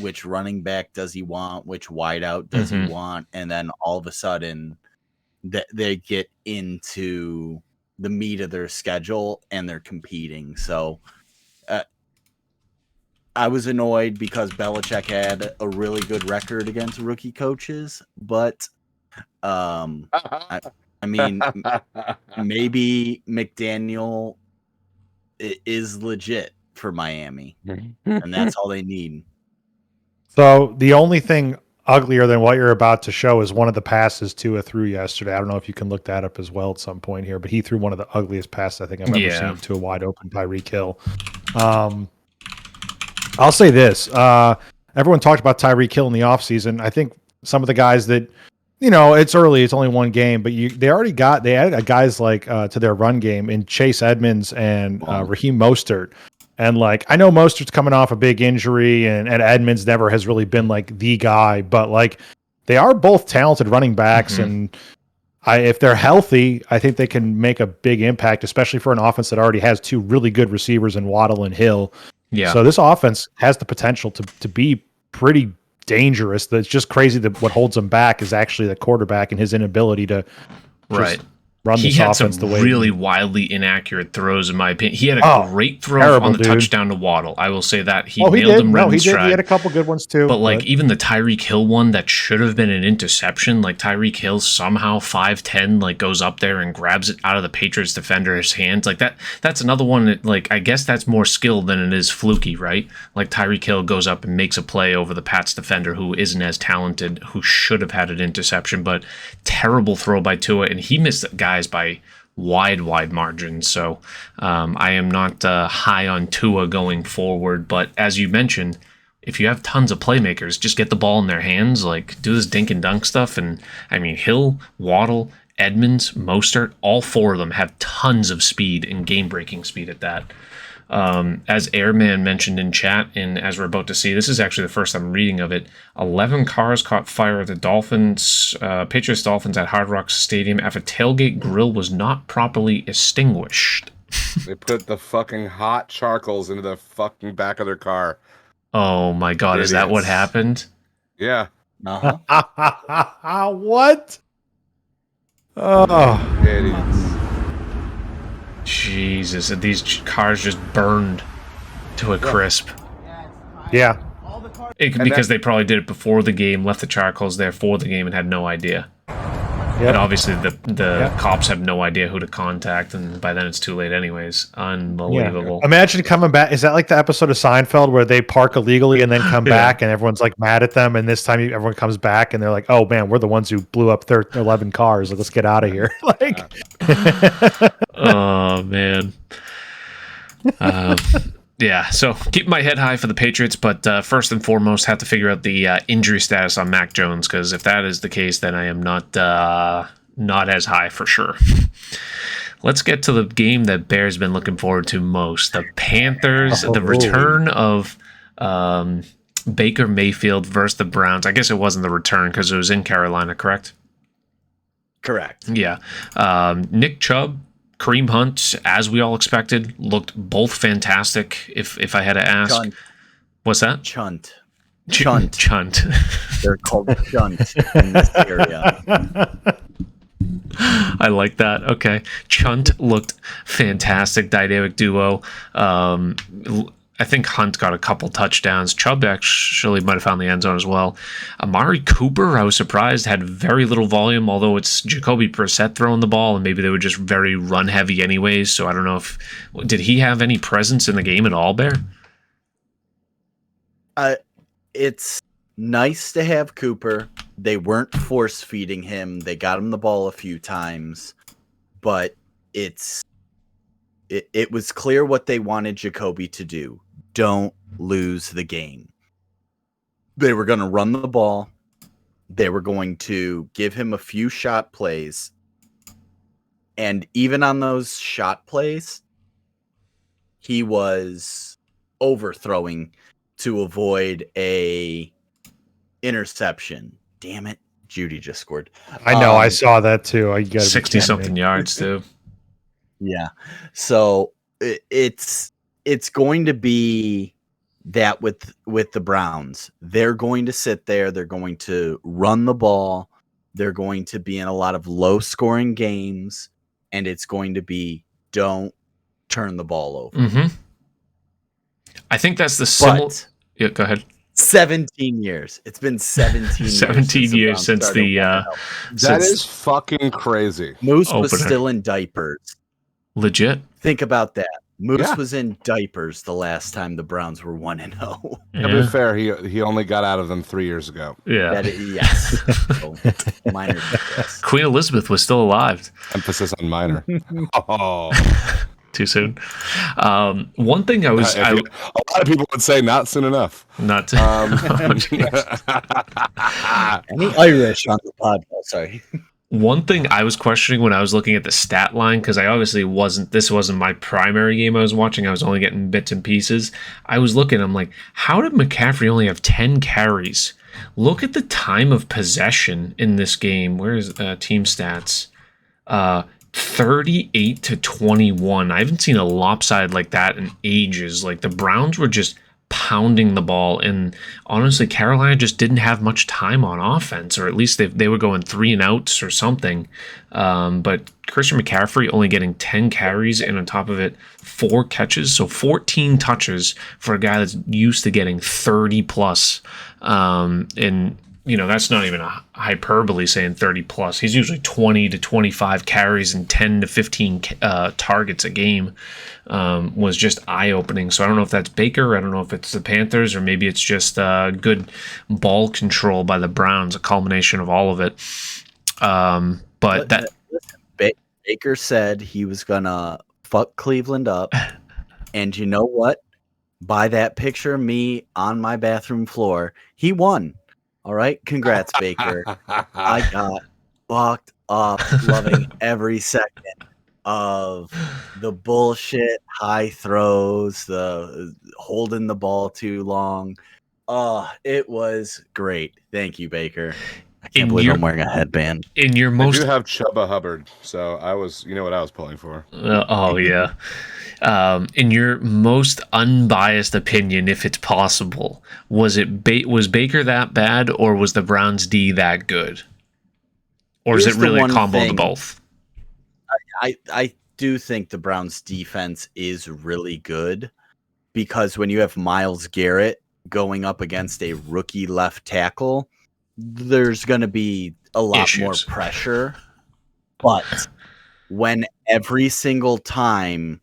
Which running back does he want? Which wideout does he want? And then all of a sudden, they get into the meat of their schedule and they're competing. So I was annoyed because Belichick had a really good record against rookie coaches, but I mean, maybe McDaniel is legit for Miami, and that's all they need. So the only thing uglier than what you're about to show is one of the passes Tua threw yesterday. I don't know if you can look that up as well at some point here, but he threw one of the ugliest passes I think I've ever seen to a wide open Tyreek Hill. I'll say this. Everyone talked about Tyreek Hill in the offseason. I think some of the guys that, it's early, it's only one game, but they added guys like to their run game in Chase Edmonds and Raheem Mostert. And I know Mostert's coming off a big injury and Edmonds never has really been like the guy, but they are both talented running backs. And if they're healthy, I think they can make a big impact, especially for an offense that already has 2 really good receivers in Waddle and Hill. Yeah. So this offense has the potential to be pretty dangerous. It's just crazy that what holds them back is actually the quarterback and his inability to run this offense the way he had some really wildly inaccurate throws, in my opinion. He had a great throw on the touchdown to Waddle. I will say that. He nailed him right in stride. He had a couple good ones too. But even the Tyreek Hill one that should have been an interception, Tyreek Hill somehow 5'10", goes up there and grabs it out of the Patriots defender's hands. That's another one that, I guess that's more skill than it is fluky, right? Tyreek Hill goes up and makes a play over the Pats defender who isn't as talented, who should have had an interception, but terrible throw by Tua, and he missed guys by wide margins. So I am not high on Tua going forward, but as you mentioned, if you have tons of playmakers, just get the ball in their hands, like do this dink and dunk stuff. And I mean, Hill, Waddle, Edmonds, Mostert, all four of them have tons of speed and game-breaking speed at that. As Airman mentioned in chat, and as we're about to see, this is actually the first I'm reading of it. 11 cars caught fire at the Patriots Dolphins at Hard Rock Stadium after tailgate grill was not properly extinguished. They put the fucking hot charcoals into the fucking back of their car. Oh my god, is that what Idiots. happened? Yeah. Uh-huh. What? Oh, Idiots. Jesus, and these cars just burned to a crisp. yeah. Because they probably did it before the game, left the charcoals there for the game, and had no idea. And Yeah. obviously the cops have no idea who to contact, and by then it's too late anyways. Unbelievable. Imagine coming back. Is that like the episode of Seinfeld where they park illegally and then come Yeah. back and everyone's like mad at them? And this time everyone comes back and they're like, "Oh man, we're the ones who blew up 11 cars. Like, let's get out of here." Like, Oh, man. Yeah, so keep my head high for the Patriots, but first and foremost, have to figure out the injury status on Mac Jones, because if that is the case, then I am not as high for sure. Let's get to the game that Bear's been looking forward to most. The Panthers, the return of Baker Mayfield versus the Browns. I guess it wasn't the return because it was in Carolina, correct? Correct. Yeah. Nick Chubb, Kareem Hunt, as we all expected, looked both fantastic. If I had to ask, Chunt. what's that? Chunt. Chunt. Chunt. They're called Chunt in this area. I like that. Okay. Chunt looked fantastic. Dynamic duo. I think Hunt got a couple touchdowns. Chubb actually might have found the end zone as well. Amari Cooper, I was surprised, had very little volume, although it's Jacoby Brissett throwing the ball, and maybe they were just very run heavy anyways. So I don't know did he have any presence in the game at all, Bear? It's nice to have Cooper. They weren't force feeding him. They got him the ball a few times, but it was clear what they wanted Jacoby to do. Don't lose the game. They were going to run the ball. They were going to give him a few shot plays. And even on those shot plays, he was overthrowing to avoid a interception. Damn it. Judy just scored. I know. I saw that too. You gotta be 60 kidding something me. yards too. Yeah. So it's going to be that with the Browns. They're going to sit there. They're going to run the ball. They're going to be in a lot of low scoring games, and it's going to be don't turn the ball over. Mm-hmm. I think that's the similar. But Yeah, go ahead. 17 years. It's been 17 years. 17 years Browns since started the winning out. That since is fucking crazy. Moose was opener. still in diapers. legit. Think about that. Moose Yeah. was in diapers the last time the Browns were 1-0. To be fair, he only got out of them 3 years ago. Yeah. Yes. So, minor details. Queen Elizabeth was still alive. Emphasis on minor. Oh, Too soon. One thing I was a lot of people would say not soon enough. not. Any Irish on the podcast? Sorry. One thing I was questioning when I was looking at the stat line, because I obviously this wasn't my primary game I was watching. I was only getting bits and pieces. I was looking, I'm like, how did McCaffrey only have 10 carries? Look at the time of possession in this game. Where is team stats? 38 to 21. I haven't seen a lopsided like that in ages. Like the Browns were just pounding the ball, and honestly Carolina just didn't have much time on offense, or at least they were going 3 and outs or something. But Christian McCaffrey only getting 10 carries, and on top of it 4 catches, so 14 touches for a guy that's used to getting 30 plus. And you know, that's not even a hyperbole saying 30 plus. He's usually 20 to 25 carries and 10 to 15 targets a game. Was just eye-opening. So I don't know if that's Baker, I don't know if it's the Panthers, or maybe it's just good ball control by the Browns, a culmination of all of it. But that Listen, Baker said he was gonna fuck Cleveland up, and you know what? by that picture of me on my bathroom floor, he won. All right. Congrats, Baker. I got fucked up, loving every second of the bullshit high throws, the holding the ball too long. It was great. Thank you, Baker. I can't believe I'm wearing a headband. In your I most do have Chubba Hubbard, so I was, you know what I was pulling for. oh yeah. In your most unbiased opinion, if it's possible, was Baker that bad, or was the Browns D that good, or is Here's it the really a one combo of the thing. both? I do think the Browns defense is really good, because when you have Myles Garrett going up against a rookie left tackle, there's going to be a lot Issues. more pressure. But when every single time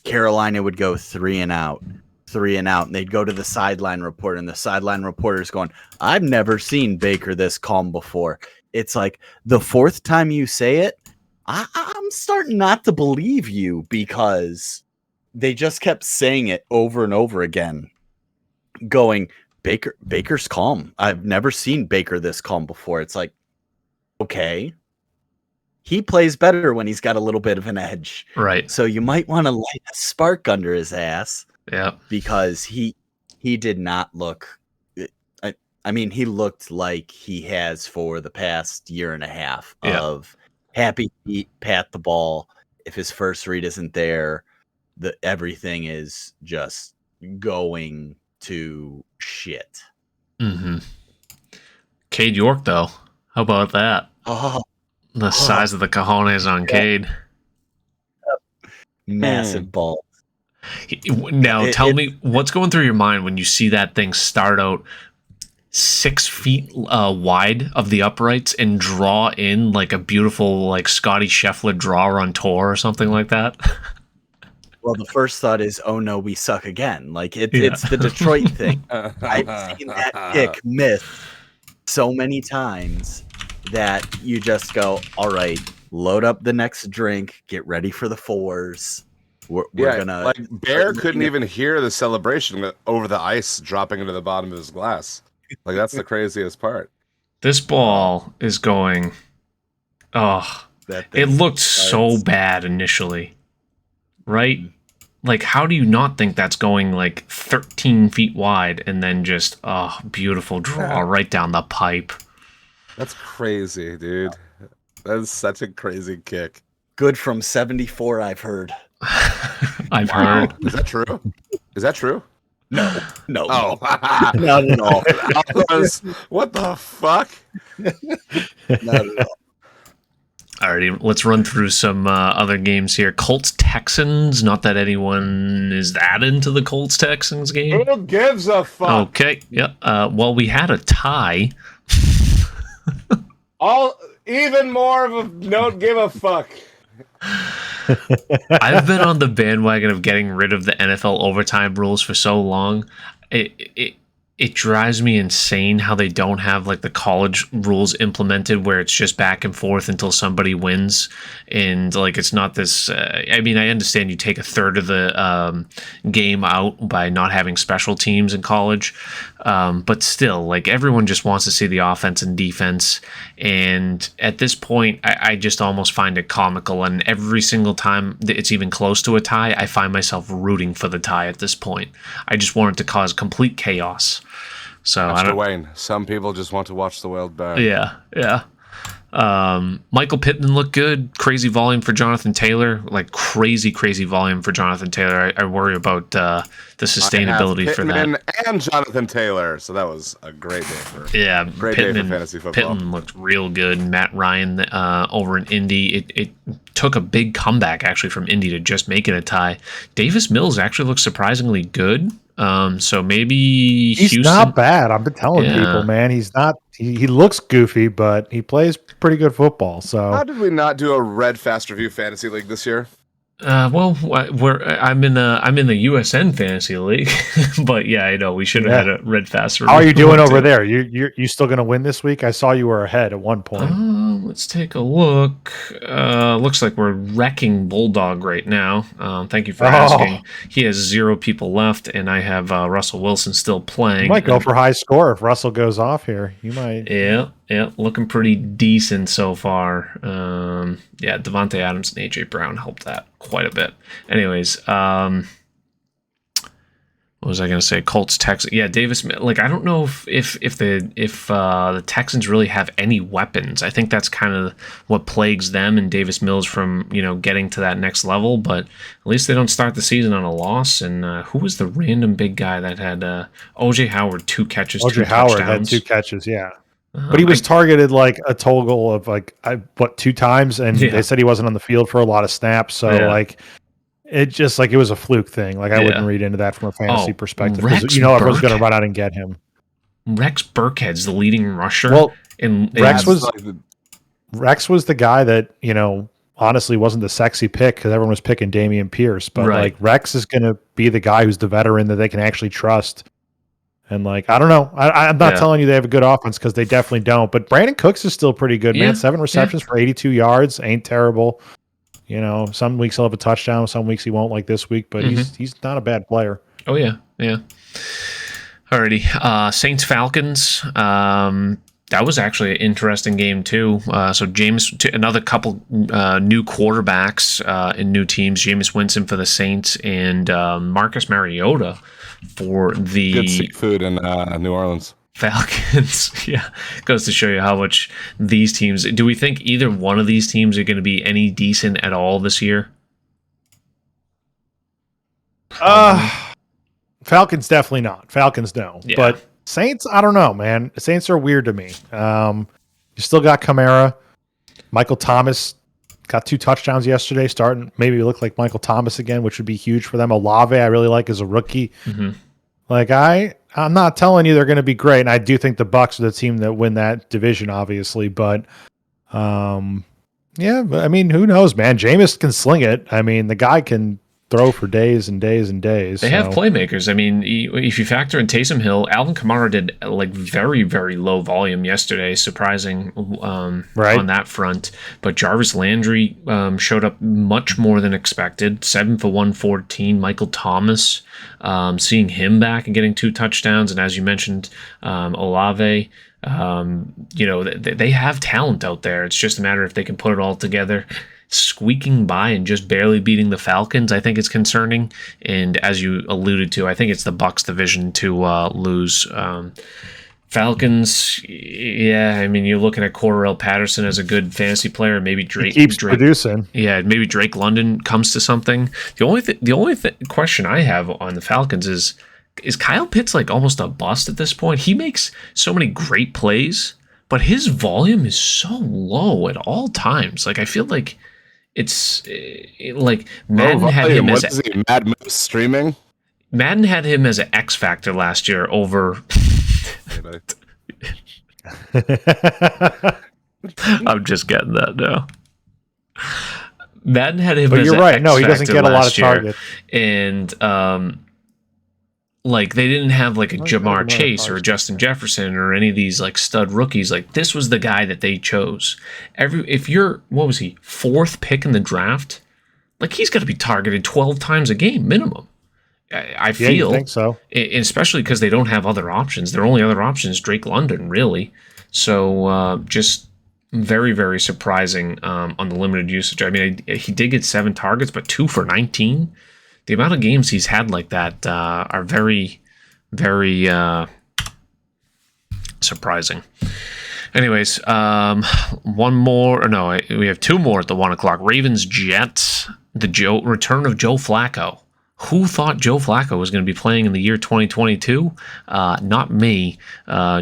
Carolina would go 3 and out, and they'd go to the sideline report, and the sideline reporter's going, I've never seen Baker this calm before. It's like the fourth time you say it, I'm starting not to believe you, because they just kept saying it over and over again, going, Baker's calm. I've never seen Baker this calm before. It's like, okay, he plays better when he's got a little bit of an edge. Right. So you might want to light a spark under his ass, Yeah. because he did not look. I mean, he looked like he has for the past year and a half of happy feet, pat the ball. If his first read isn't there, everything is just going to shit. Mm-hmm. Cade York, though, how about that? Oh, The size of the cojones on Cade. massive ball. Now, tell me what's going through your mind when you see that thing start out 6 feet wide of the uprights and draw in like a beautiful, like Scotty Scheffler draw on tour or something like that. Well, the first thought is, oh no, we suck again. Like it's the Detroit thing. I've seen that kick miss so many times that you just go, all right, load up the next drink, get ready for the fours. We're gonna, like Bear couldn't even hear the celebration over the ice dropping into the bottom of his glass. Like, that's the craziest part. This ball is going. Oh, it looked so bad initially, right? Like, how do you not think that's going like 13 feet wide and then just beautiful draw right down the pipe? That's crazy, dude. That's such a crazy kick. Good from 74, I've heard. I've heard. Is that true? Is that true? No. Oh, Not at all. What the fuck? Not at all. Alrighty, let's run through some other games here. Colts Texans. Not that anyone is that into the Colts Texans game. Who gives a fuck? Okay, yeah. Well, we had a tie. Even more of a don't give a fuck. I've been on the bandwagon of getting rid of the NFL overtime rules for so long. It drives me insane how they don't have like the college rules implemented, where it's just back and forth until somebody wins, and like it's not this. I mean, I understand you take a third of the game out by not having special teams in college, but still, like everyone just wants to see the offense and defense. And at this point, I just almost find it comical. And every single time it's even close to a tie, I find myself rooting for the tie at this point. I just want it to cause complete chaos. So I don't. Wayne, some people just want to watch the world burn. Yeah. Michael Pittman looked good. Crazy volume for Jonathan Taylor. Like crazy volume for Jonathan Taylor. I worry about the sustainability for that. Pittman and Jonathan Taylor. So that was a great day for great day for fantasy football. Pittman looked real good. Matt Ryan over in Indy. It took a big comeback actually from Indy to just make it a tie. Davis Mills actually looked surprisingly good. So maybe he's Houston, not bad. I've been telling people, man, he's not. He looks goofy, but he plays pretty good football. So how did we not do a Red Fast Review Fantasy League this year? Well, I'm in the USN Fantasy League, but yeah, I know we should have had a Red Fast. How are you doing over there? You still going to win this week? I saw you were ahead at one point. let's take a look. Looks like we're wrecking Bulldog right now. Thank you for asking. He has 0 people left, and I have Russell Wilson still playing. You might go for high score if Russell goes off here. You might. Yeah, looking pretty decent so far. Devontae Adams and AJ Brown helped that quite a bit. Anyways, what was I going to say? Colts, Texans. Yeah, Davis. Like, I don't know if the Texans really have any weapons. I think that's kind of what plagues them and Davis Mills from getting to that next level. But at least they don't start the season on a loss. And who was the random big guy that had OJ Howard 2 catches? OJ Howard had 2 catches. Yeah. But he was targeted like a total of 2 times, and they said he wasn't on the field for a lot of snaps. So it just it was a fluke thing. I wouldn't read into that from a fantasy perspective because everyone's going to run out and get him. Rex Burkhead's the leading rusher. Well, and Rex was the guy that honestly wasn't the sexy pick because everyone was picking Dameon Pierce, but Rex is going to be the guy who's the veteran that they can actually trust. And I don't know. I'm not telling you they have a good offense because they definitely don't. But Brandon Cooks is still pretty good, man. 7 receptions for 82 yards ain't terrible. Some weeks he'll have a touchdown, some weeks he won't, like this week. But he's not a bad player. Oh yeah. Alrighty, Saints Falcons. That was actually an interesting game too. So another couple new quarterbacks in new teams. Jameis Winston for the Saints and Marcus Mariota for the good seafood in New Orleans. Falcons. Yeah, goes to show you how much these teams. Do we think either one of these teams are going to be any decent at all this year? Falcons definitely not. Falcons no. Yeah. But Saints, I don't know, man. The Saints are weird to me. You still got Kamara. Michael Thomas got 2 touchdowns yesterday, starting maybe look like Michael Thomas again, which would be huge for them. Olave, I really like as a rookie. I'm not telling you they're going to be great, and I do think the Bucs are the team that win that division, obviously. But, but I mean, who knows, man? Jameis can sling it. I mean, the guy can throw for days and days and days. They have playmakers. I mean, if you factor in Taysom Hill, Alvin Kamara did very, very low volume yesterday, surprising on that front. But Jarvis Landry showed up much more than expected. 7 for 114. Michael Thomas, seeing him back and getting 2 touchdowns, and as you mentioned, Olave. They have talent out there. It's just a matter if they can put it all together. Squeaking by and just barely beating the Falcons, I think it's concerning. And as you alluded to, I think it's the Bucs division to lose. Falcons, I mean, you're looking at Cordarrelle Patterson as a good fantasy player. Maybe Drake he keeps producing. Yeah, maybe Drake London comes to something. The only question I have on the Falcons is Kyle Pitts almost a bust at this point? He makes so many great plays, but his volume is so low at all times. I feel like it's Madden had him as Mad Moose streaming. Madden had him as an X factor last year over. I'm just getting that now. Madden had him. But you're right. No, he doesn't get a lot of targets. And they didn't have a Jamar Chase or a Justin Jefferson or any of these stud rookies. This was the guy that they chose. If you're, what was he, 4th pick in the draft? He's got to be targeted 12 times a game minimum. I feel. You think so? Especially because they don't have other options. Their only other option is Drake London, really. So just very, very surprising on the limited usage. I mean, he did get 7 targets, but 2 for 19. The amount of games he's had like that are very, very surprising. Anyways, one more. Or no, we have 2 more at the 1 o'clock. Ravens Jets. The return of Joe Flacco. Who thought Joe Flacco was going to be playing in the year 2022? Not me.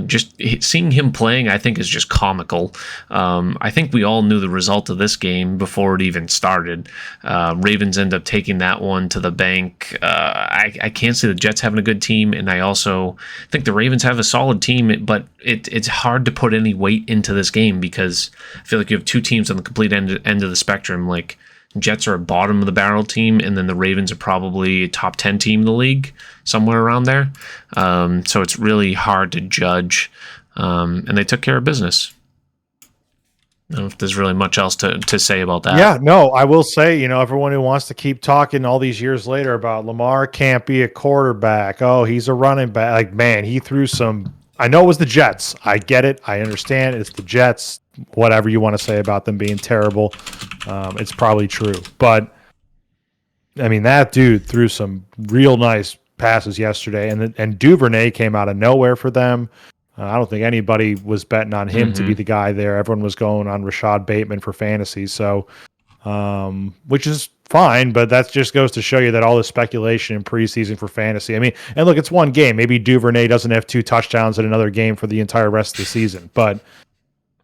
Just seeing him playing, I think, is just comical. I think we all knew the result of this game before it even started. Ravens end up taking that one to the bank. I can't see the Jets having a good team, and I also think the Ravens have a solid team, but it's hard to put any weight into this game because I feel like you have 2 teams on the complete end of the spectrum. Jets are a bottom of the barrel team, and then the Ravens are probably a top 10 team in the league, somewhere around there. So it's really hard to judge, and they took care of business. I don't know if there's really much else to say about that. Yeah, no, I will say, everyone who wants to keep talking all these years later about Lamar can't be a quarterback. Oh, he's a running back. Like, man, he threw some. I know it was the Jets. I get it. I understand. It's the Jets. Whatever you want to say about them being terrible, it's probably true. But I mean, that dude threw some real nice passes yesterday, and Duvernay came out of nowhere for them. I don't think anybody was betting on him to be the guy there. Everyone was going on Rashad Bateman for fantasy, so which is fine, but that just goes to show you that all the speculation in preseason for fantasy. I mean, and look, it's one game. Maybe Duvernay doesn't have 2 touchdowns in another game for the entire rest of the season, but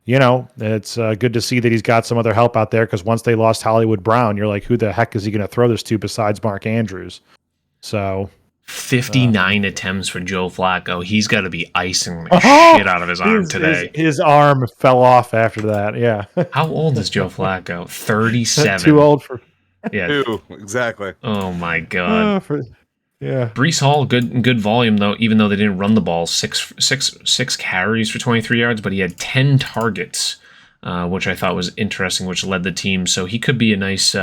it's good to see that he's got some other help out there, because once they lost Hollywood Brown, you're like, who the heck is he going to throw this to besides Mark Andrews? So 59 attempts for Joe Flacco. He's got to be icing the shit out of his arm today. His arm fell off after that. Yeah. How old is Joe Flacco? 37. Too old for. Yeah. 2, exactly. Oh my god. Yeah. Brees Hall, good volume though. Even though they didn't run the ball, six carries for 23 yards, but he had 10 targets, which I thought was interesting, which led the team. So he could be a nice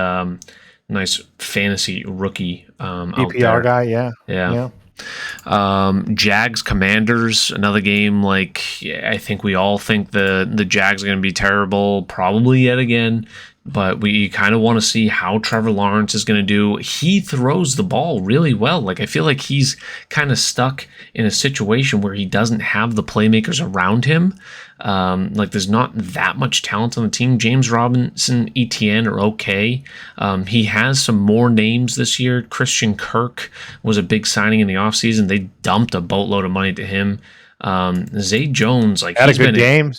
fantasy rookie out there. PPR guy, Yeah. Jags Commanders, another game. Like, I think we all think the Jags are going to be terrible, probably yet again. But we kind of want to see how Trevor Lawrence is going to do. He throws the ball really well. Like, I feel like he's kind of stuck in a situation where he doesn't have the playmakers around him. Like, there's not that much talent on the team. James Robinson, Etienne are okay. He has some more names this year. Christian Kirk was a big signing in the offseason. They dumped a boatload of money to him. Zay Jones, like, had a good game.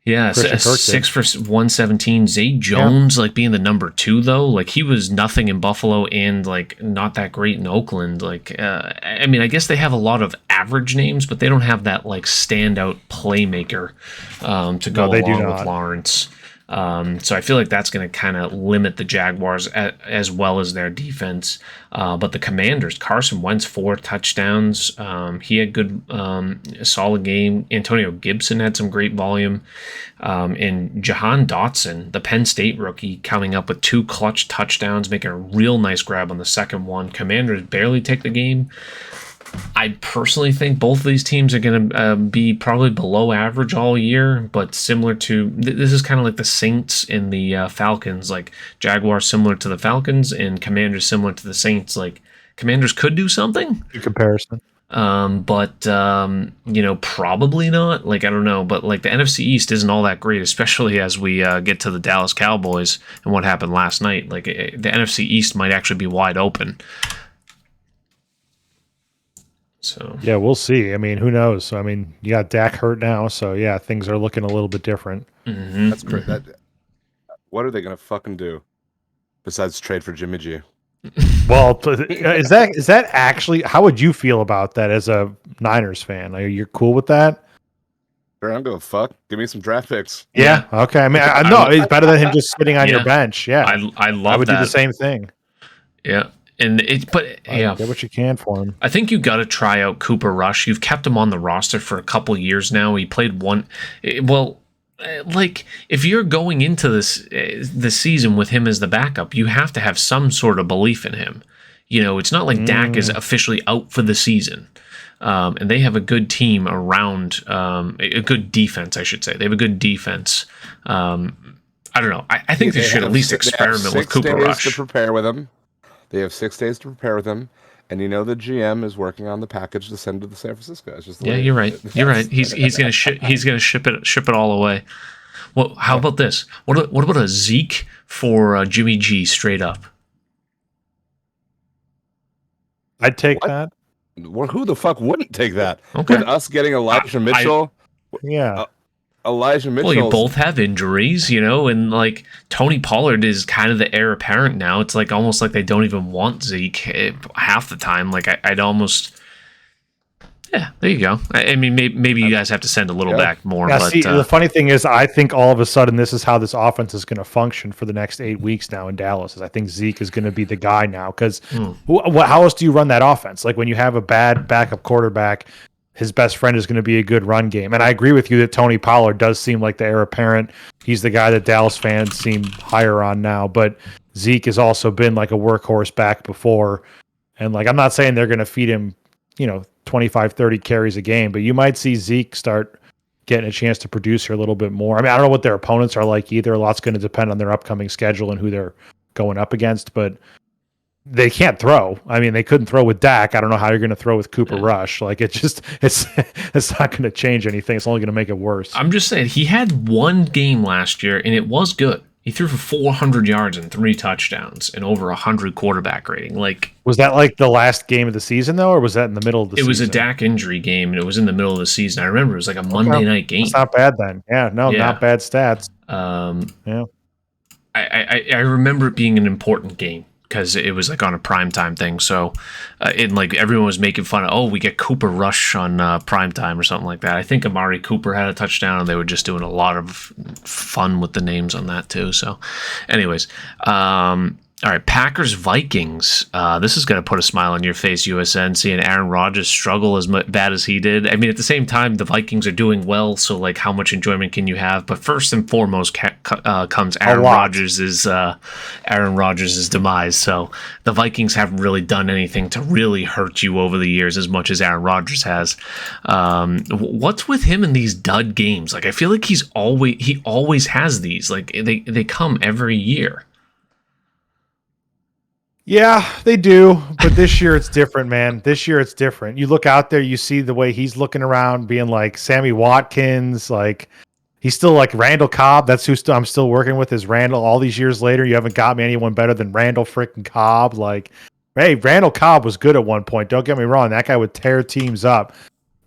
Yeah, 6 for 117. Zay Jones, like, being the number 2 though, like, he was nothing in Buffalo and like not that great in Oakland. Like, I mean, I guess they have a lot of average names, but they don't have that like standout playmaker to go along with Lawrence. So I feel like that's going to kind of limit the Jaguars as well as their defense. But the Commanders, Carson Wentz, 4 touchdowns. He had a solid game. Antonio Gibson had some great volume. And Jahan Dotson, the Penn State rookie, coming up with 2 clutch touchdowns, making a real nice grab on the second one. Commanders barely take the game. I personally think both of these teams are going to be probably below average all year, but similar to this is kind of like the Saints and the Falcons. Like, Jaguars similar to the Falcons and Commanders similar to the Saints. Like, Commanders could do something. Good comparison. But probably not. Like, I don't know, but like the NFC East isn't all that great, especially as we get to the Dallas Cowboys and what happened last night. Like, the NFC East might actually be wide open. So yeah, we'll see. I mean, who knows? I mean, you got Dak hurt now, so yeah, things are looking a little bit different. Mm-hmm. That's great. What are they gonna fucking do besides trade for Jimmy G? Well, is that actually? How would you feel about that as a Niners fan? Are you cool with that? Sure, I'm going fuck. Give me some draft picks. Yeah. Okay. I mean, I know it's better than him just sitting on your bench. Yeah. I love. I would that. do the same thing. Yeah. And get what you can for him. I think you got to try out Cooper Rush. You've kept him on the roster for a couple years now. He played one. Well, like, if you're going into this season with him as the backup, you have to have some sort of belief in him. It's not like Dak is officially out for the season. And they have a good team around, a good defense, I should say. They have a good defense. I don't know. I think they should at least experiment with Cooper Rush. To prepare with him. They have 6 days to prepare with him, and the GM is working on the package to send to the San Francisco. It's just you're right. You're right. He's gonna ship it all away. Well, how about this? What about a Zeke for Jimmy G straight up? I'd take that. Well, who the fuck wouldn't take that? Okay. With us getting Elijah Mitchell. Elijah Mitchell. Well, you both have injuries, and like Tony Pollard is kind of the heir apparent now. It's like almost like they don't even want Zeke half the time. Like I'd almost, yeah, there you go. I mean, maybe you guys have to send a little back more. Yeah, but see, the funny thing is, I think all of a sudden this is how this offense is going to function for the next 8 weeks now in Dallas. Is I think Zeke is going to be the guy now because how else do you run that offense? Like when you have a bad backup quarterback. his best friend is going to be a good run game. And I agree with you that Tony Pollard does seem like the heir apparent. He's the guy that Dallas fans seem higher on now, but Zeke has also been like a workhorse back before. And like, I'm not saying they're going to feed him, 25, 30 carries a game, but you might see Zeke start getting a chance to produce here a little bit more. I mean, I don't know what their opponents are like either. A lot's going to depend on their upcoming schedule and who they're going up against, but they can't throw. I mean, they couldn't throw with Dak. I don't know how you're going to throw with Cooper Rush. Like, it's not going to change anything. It's only going to make it worse. I'm just saying, he had one game last year, and it was good. He threw for 400 yards and 3 touchdowns and over 100 quarterback rating. Like, was that like the last game of the season though, or was that in the middle of the season? It was a Dak injury game, and it was in the middle of the season. I remember it was like a Monday night game. It's not bad then. Yeah, no, not bad stats. Yeah. I remember it being an important game because it was like on a primetime thing. So, everyone was making fun of, we get Cooper Rush on primetime or something like that. I think Amari Cooper had a touchdown, and they were just doing a lot of fun with the names on that too. So, anyways, all right, Packers Vikings. This is going to put a smile on your face, USN, seeing Aaron Rodgers struggle as bad as he did. I mean, at the same time, the Vikings are doing well, so like, how much enjoyment can you have? But first and foremost comes Aaron Rodgers' demise. So the Vikings haven't really done anything to really hurt you over the years as much as Aaron Rodgers has. What's with him in these dud games? Like, I feel like he always has these. Like, they come every year. Yeah, they do. But this year it's different, man. This year it's different. You look out there, you see the way he's looking around, being like Sammy Watkins, like he's still like Randall Cobb. That's who I'm still working with is Randall. All these years later, you haven't got me anyone better than Randall freaking Cobb. Like, hey, Randall Cobb was good at one point. Don't get me wrong. That guy would tear teams up.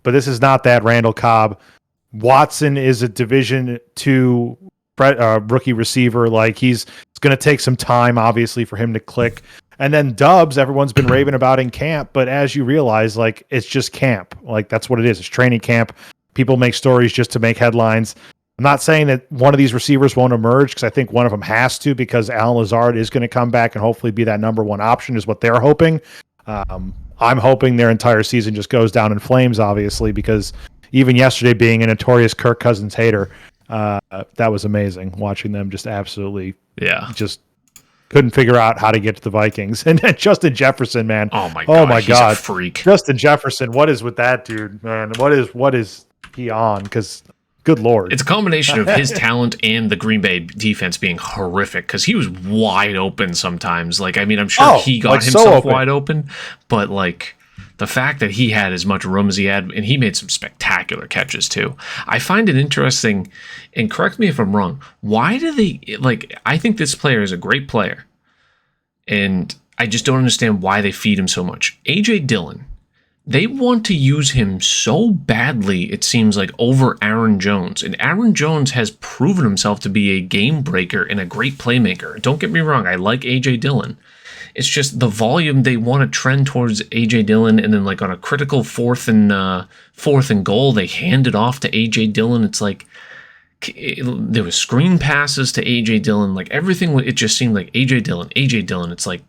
But this is not that Randall Cobb. Watson is a Division II rookie receiver. Like, it's going to take some time, obviously, for him to click. And then Dubs, everyone's been raving about in camp, but as you realize, like, it's just camp. Like, that's what it is. It's training camp. People make stories just to make headlines. I'm not saying that one of these receivers won't emerge, because I think one of them has to, because Allen Lazard is going to come back and hopefully be that number one option is what they're hoping. I'm hoping their entire season just goes down in flames, obviously, because even yesterday, being a notorious Kirk Cousins hater, that was amazing, watching them just absolutely just couldn't figure out how to get to the Vikings. And then Justin Jefferson, man. Oh my God. He's a freak. Justin Jefferson, what is with that dude, man? What is he on? Because good Lord. It's a combination of his talent and the Green Bay defense being horrific, because he was wide open sometimes. Like, I mean, I'm sure he got himself wide open, but like, the fact that he had as much room as he had, and he made some spectacular catches too. I find it interesting, and correct me if I'm wrong, why do they, like, I think this player is a great player, and I just don't understand why they feed him so much. A.J. Dillon, they want to use him so badly, it seems like, over Aaron Jones, and Aaron Jones has proven himself to be a game breaker and a great playmaker. Don't get me wrong, I like A.J. Dillon. It's just the volume they want to trend towards A.J. Dillon, and then like on a critical fourth and goal, they hand it off to A.J. Dillon. It's like there was screen passes to A.J. Dillon, like everything. It just seemed like A.J. Dillon. It's like,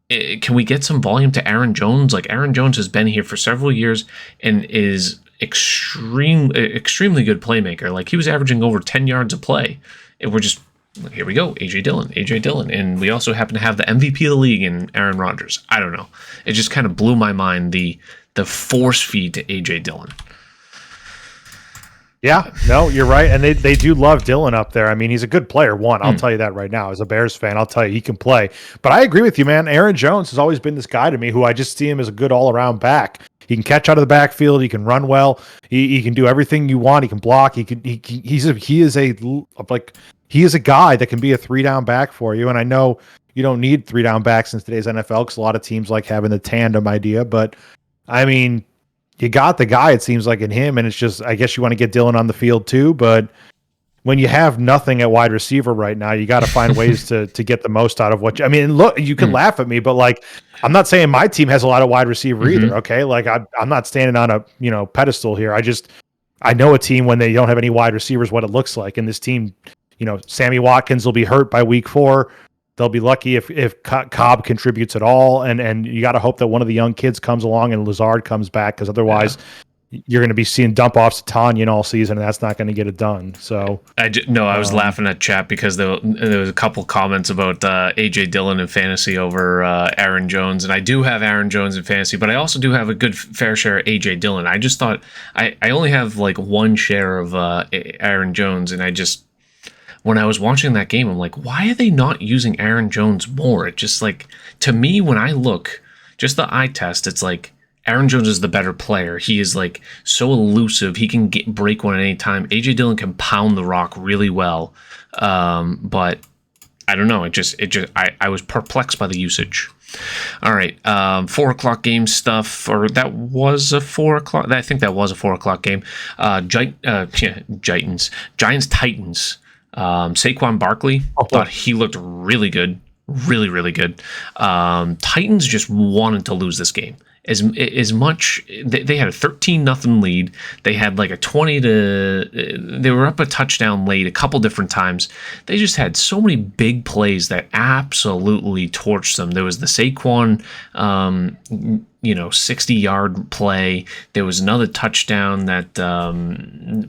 can we get some volume to Aaron Jones? Like, Aaron Jones has been here for several years and is extremely good playmaker. Like, he was averaging over 10 yards a play, and we're just, here we go, A.J. Dillon. And we also happen to have the MVP of the league in Aaron Rodgers. I don't know. It just kind of blew my mind, the force feed to A.J. Dillon. Yeah, no, you're right. And they do love Dillon up there. I mean, he's a good player. I'll tell you that right now. As a Bears fan, I'll tell you he can play. But I agree with you, man. Aaron Jones has always been this guy to me who I just see him as a good all-around back. He can catch out of the backfield. He can run well. He can do everything you want. He can block. He is a guy that can be a 3-down back for you. And I know you don't need 3-down backs in today's NFL, because a lot of teams like having the tandem idea. But I mean, you got the guy, it seems like, in him, and it's just, I guess you want to get Dillon on the field too. But when you have nothing at wide receiver right now, you got to find ways to get the most out of what you, I mean, look, you can laugh at me, but like, I'm not saying my team has a lot of wide receiver either. Okay. Like, I'm not standing on a, pedestal here. I know a team when they don't have any wide receivers, what it looks like. And this team, Sammy Watkins will be hurt by week 4. They'll be lucky if Cobb contributes at all. And you got to hope that one of the young kids comes along and Lazard comes back, because otherwise you're going to be seeing dump offs to Tanyan all season, and that's not going to get it done. So I was laughing at chat because there was a couple comments about AJ Dillon in fantasy over Aaron Jones, and I do have Aaron Jones in fantasy, but I also do have a good fair share of AJ Dillon. I just thought I only have like one share of Aaron Jones, and when I was watching that game, I'm like, why are they not using Aaron Jones more? It just like, to me, when I look, just the eye test, it's like Aaron Jones is the better player. He is like so elusive. He can break one at any time. AJ Dillon can pound the rock really well. But I don't know. I was perplexed by the usage. All right. 4 o'clock game stuff, or that was a 4 o'clock. I think that was a 4 o'clock game. Giants Titans. Saquon Barkley, thought he looked really good. Really, really good. Titans just wanted to lose this game. As much, they had a 13-0 lead. They had like a 20 to, they were up a touchdown late a couple different times. They just had so many big plays that absolutely torched them. There was the Saquon, 60-yard play. There was another touchdown that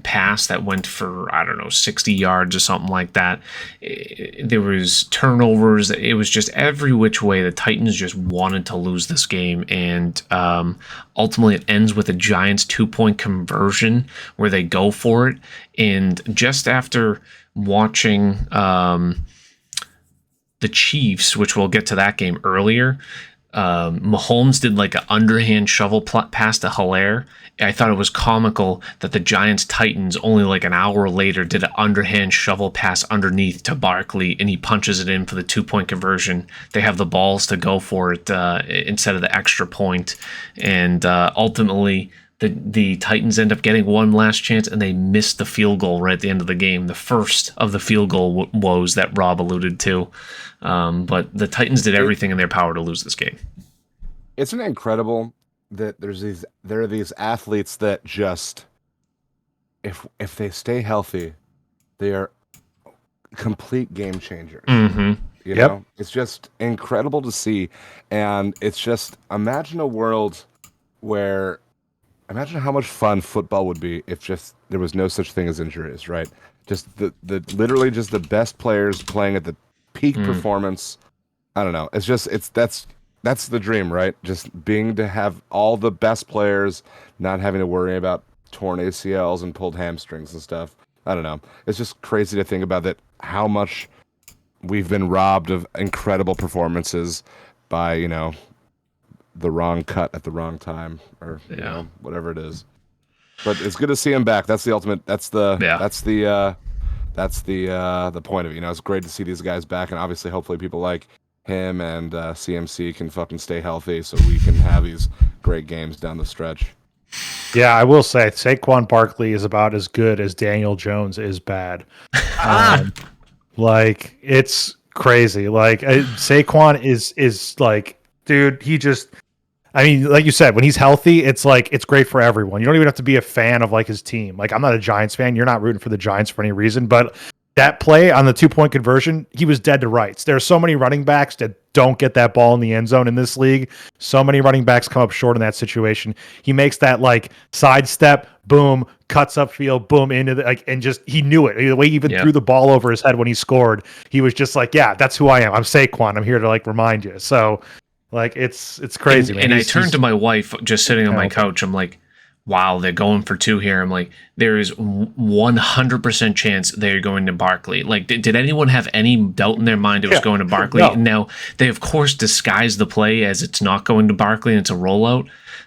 pass that went for, 60 yards or something like that. There was turnovers. It was just every which way. The Titans just wanted to lose this game, and ultimately it ends with a Giants 2-point conversion where they go for it. And just after watching the Chiefs, which we'll get to that game earlier, Mahomes did like an underhand shovel pass to Hilaire. I thought it was comical that the Giants Titans only like an hour later did an underhand shovel pass underneath to Barkley, and he punches it in for the 2-point conversion. They have the balls to go for it instead of the extra point, and ultimately the Titans end up getting one last chance, and they missed the field goal right at the end of the game, the first of the field goal woes that Rob alluded to. But the Titans did everything in their power to lose this game. Isn't it incredible that there are these athletes that just, if they stay healthy, they are complete game changers. Mm-hmm. You know, it's just incredible to see, and it's just, imagine a world where, imagine how much fun football would be if just there was no such thing as injuries, right? Just the literally just the best players playing at the peak performance. I don't know. That's the dream, right? Just being to have all the best players, not having to worry about torn ACLs and pulled hamstrings and stuff. I don't know. It's just crazy to think about that, how much we've been robbed of incredible performances by, the wrong cut at the wrong time, or whatever it is. But it's good to see him back. That's the ultimate. That's the point of it. It's great to see these guys back, and obviously, hopefully, people like him and CMC can fucking stay healthy, so we can have these great games down the stretch. Yeah, I will say Saquon Barkley is about as good as Daniel Jones is bad. Like, it's crazy. Like, Saquon is like, dude, he just, like you said, when he's healthy, it's like, it's great for everyone. You don't even have to be a fan of like his team. Like, I'm not a Giants fan. You're not rooting for the Giants for any reason, but that play on the 2-point conversion, he was dead to rights. There are so many running backs that don't get that ball in the end zone in this league. So many running backs come up short in that situation. He makes that like sidestep, boom, cuts upfield, boom, into the, and just, he knew it. The way he even threw the ball over his head when he scored, he was just like, yeah, that's who I am. I'm Saquon. I'm here to like remind you. So like, it's crazy, man. And I turned to my wife just sitting on my couch. I'm like, wow, they're going for 2 here. I'm like, there is 100% chance they're going to Barkley. Like, did anyone have any doubt in their mind it was going to Barkley? No. Now, they, of course, disguise the play as it's not going to Barkley and it's a rollout.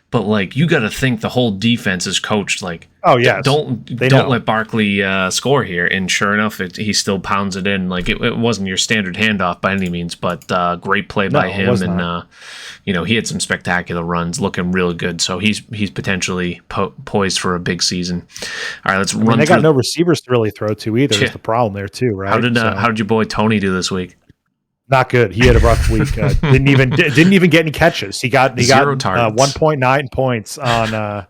But, like, you got to think the whole defense is coached, like, don't let Barkley score here. And sure enough, he still pounds it in. Like, it wasn't your standard handoff by any means, but great play by him. And, he had some spectacular runs, looking really good. So he's potentially poised for a big season. All right, let's run. They got no receivers to really throw to either. Is the problem there too, right? How did your boy Tony do this week? Not good. He had a rough week. Didn't even get any catches. He got 1.9 points on.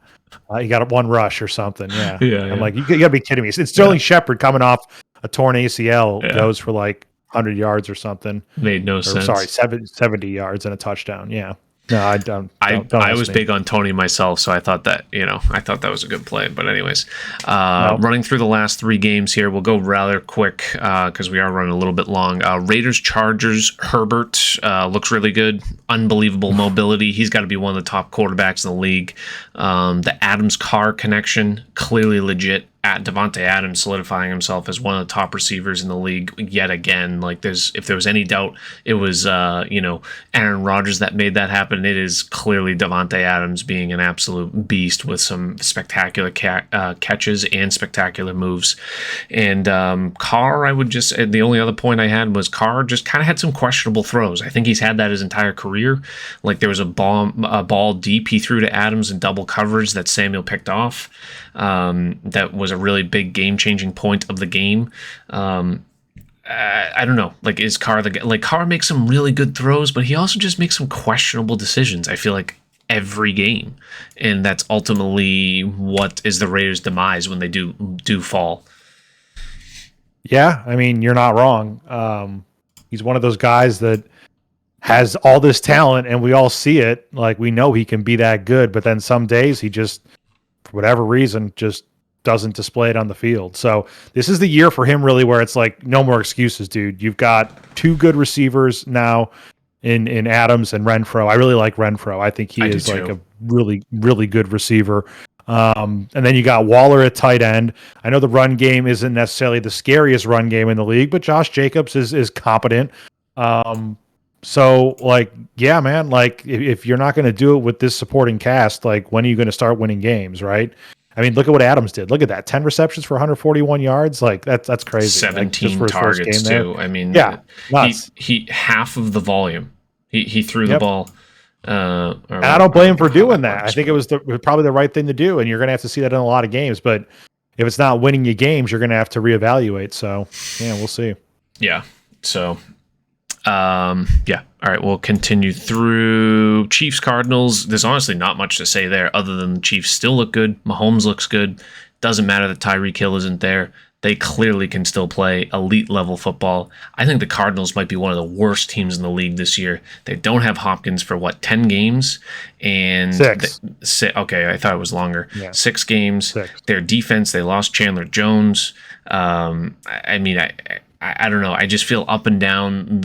He got 1 rush or something. Yeah. I'm like, you got to be kidding me. It's Sterling Shepard coming off a torn ACL, goes for like 100 yards or something. Made no sense. Sorry, 70 yards and a touchdown. Yeah. No, I don't. I don't ask was me. big on Tony myself, so I thought that was a good play. But anyways, No. running through the last 3 games here, we'll go rather quick because we are running a little bit long. Raiders Chargers. Herbert looks really good, unbelievable mobility. He's got to be one of the top quarterbacks in the league. The Adams Carr connection, clearly legit. At Devontae Adams solidifying himself as one of the top receivers in the league yet again. Like if there was any doubt, it was Aaron Rodgers that made that happen. It is clearly Devontae Adams being an absolute beast with some spectacular catches and spectacular moves. And Carr, the only other point I had was Carr just kind of had some questionable throws. I think he's had that his entire career. Like there was a ball deep he threw to Adams in double coverage that Samuel picked off. That was a really big game-changing point of the game. I don't know. Like, is Carr the guy? Like, Carr makes some really good throws, but he also just makes some questionable decisions. I feel like every game, and that's ultimately what is the Raiders' demise when they do fall. Yeah, I mean, you're not wrong. He's one of those guys that has all this talent, and we all see it. Like, we know he can be that good, but then some days he just, for whatever reason, just doesn't display it on the field. So this is the year for him, really, where it's like, no more excuses, dude. You've got 2 good receivers now in Adams and Renfro. I really like Renfro. I think he is like a really, really good receiver. And then you got Waller at tight end. I know the run game isn't necessarily the scariest run game in the league, but Josh Jacobs is competent. So, like, yeah, man, like, if you're not going to do it with this supporting cast, like, when are you going to start winning games, right? I mean, look at what Adams did. Look at that. 10 receptions for 141 yards. Like, that's crazy. 17 like, targets, too. I mean, yeah, nuts. He half of the volume. He threw the ball. And I don't blame him for doing that. I think it was probably the right thing to do, and you're going to have to see that in a lot of games. But if it's not winning you games, you're going to have to reevaluate. So, yeah, we'll see. Yeah. So, yeah. All right. We'll continue through Chiefs Cardinals. There's honestly not much to say there other than the Chiefs still look good. Mahomes looks good. Doesn't matter that Tyreek Hill isn't there. They clearly can still play elite level football. I think the Cardinals might be one of the worst teams in the league this year. They don't have Hopkins for 10 games and 6. Okay, I thought it was longer. Yeah. 6 games. 6. Their defense, they lost Chandler Jones. I mean, I don't know. I just feel up and down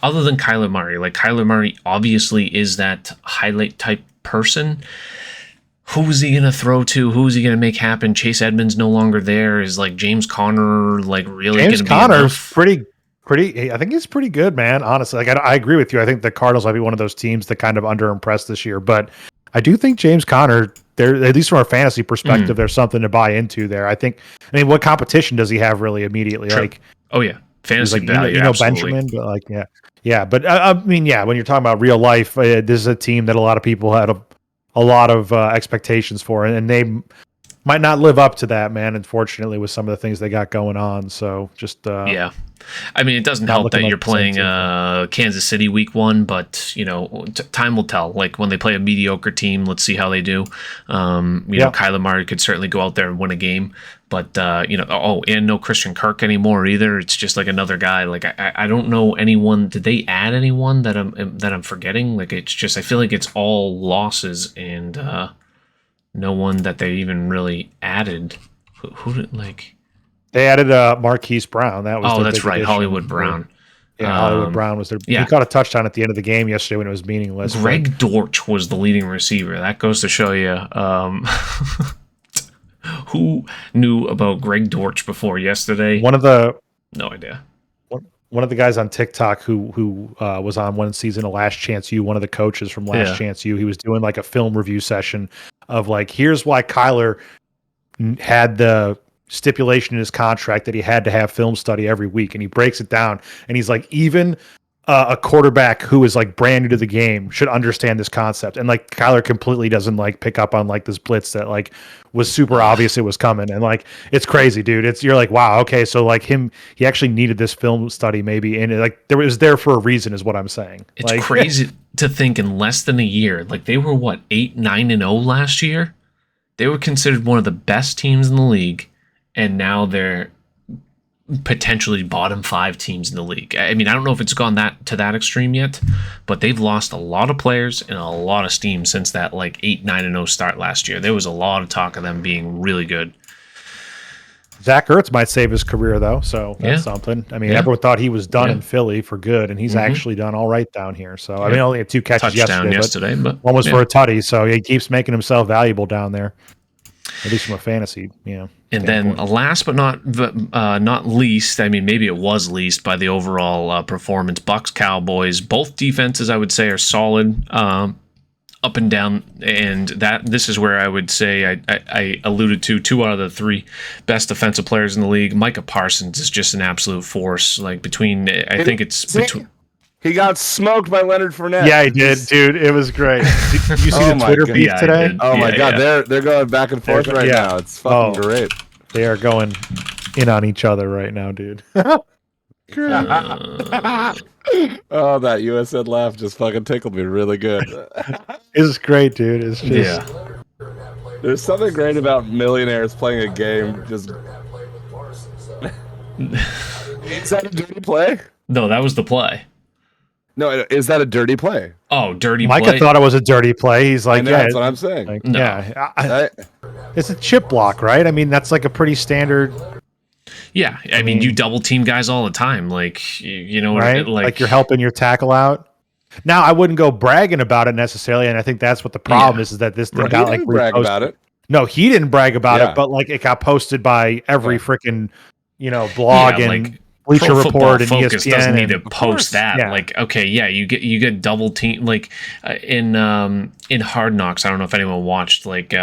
other than Kyler Murray. Like, Kyler Murray obviously is that highlight type person. Who is he going to throw to? Who is he going to make happen? Chase Edmonds no longer there. Is like James Conner like really going to be enough? James Conner's pretty. I think he's pretty good, man. Honestly, like I agree with you. I think the Cardinals might be one of those teams that kind of underimpressed this year, but I do think James Conner, there, at least from a fantasy perspective, there's something to buy into there. I mean, what competition does he have really immediately? True. Like, oh yeah, fantasy like, value. Absolutely. Benjamin, but like, yeah. But I mean, yeah, when you're talking about real life, this is a team that a lot of people had a lot of expectations for, and they might not live up to that, man. Unfortunately, with some of the things they got going on. So just yeah. I mean, it doesn't help that you're playing Kansas City week 1, but time will tell. Like, when they play a mediocre team, let's see how they do. Know, Kyler Murray could certainly go out there and win a game, but and no Christian Kirk anymore either. It's just like another guy. Like, I don't know anyone. Did they add anyone that I'm forgetting? Like, it's just, I feel like it's all losses and no one that they even really added. Who did like? They added Marquise Brown. That was that's right, addition. Hollywood Brown. Yeah, Hollywood Brown was there. Yeah. He caught a touchdown at the end of the game yesterday when it was meaningless. Greg Dortch was the leading receiver. That goes to show you who knew about Greg Dortch before yesterday. No idea. One of the guys on TikTok who was on one season of Last Chance U, one of the coaches from Last Chance U, he was doing like a film review session of like, here's why Kyler had the stipulation in his contract that he had to have film study every week, and he breaks it down, and he's like, even a quarterback who is like brand new to the game should understand this concept, and like Kyler completely doesn't like pick up on like this blitz that like was super obvious it was coming, and like it's crazy, dude. You're like, wow, okay, so like he actually needed this film study maybe, and like it was there for a reason, is what I'm saying. It's like, crazy to think in less than a year, like they were 8-9-0 last year. They were considered one of the best teams in the league. And now they're potentially bottom 5 teams in the league. I mean, I don't know if it's gone to that extreme yet, but they've lost a lot of players and a lot of steam since that like 8-9-0 start last year. There was a lot of talk of them being really good. Zach Ertz might save his career though, so that's something. I mean, everyone thought he was done in Philly for good, and he's actually done all right down here. So I mean, only had 2 catches yesterday, but almost for a tutty. So he keeps making himself valuable down there, at least from a fantasy, And then last but not least, I mean, maybe it was least by the overall performance, Bucks Cowboys. Both defenses, I would say, are solid. Up and down, and this is where I would say I alluded to 2 out of the 3 best defensive players in the league. Micah Parsons is just an absolute force. Like between, I think it's between. He got smoked by Leonard Fournette. Yeah, he did, dude. It was great. Did you see the Twitter beef today? Oh my god, they're going back and forth right now. It's fucking great. They are going in on each other right now, dude. Oh, that USN laugh just fucking tickled me really good. It's great, dude. It's just There's something great about millionaires playing a game. Just is that a dirty play? No, that was the play. No, is that a dirty play? Oh, dirty Micah play. thought it was a dirty play. He's like, that's what I'm saying. Like, No. It's a chip block, right? I mean, that's like a pretty standard. Yeah, I mean, you double team guys all the time. Like, you know, right? Like you're helping your tackle out. Now, I wouldn't go bragging about it necessarily, and I think that's what the problem is that this thing got like brag about it. No, he didn't brag about it, but like it got posted by every freaking, blog and like, Bleacher Pro Report and Focus ESPN. Doesn't need to post that. Yeah. Like, okay, yeah, you get double team. Like in Hard Knocks, I don't know if anyone watched. Like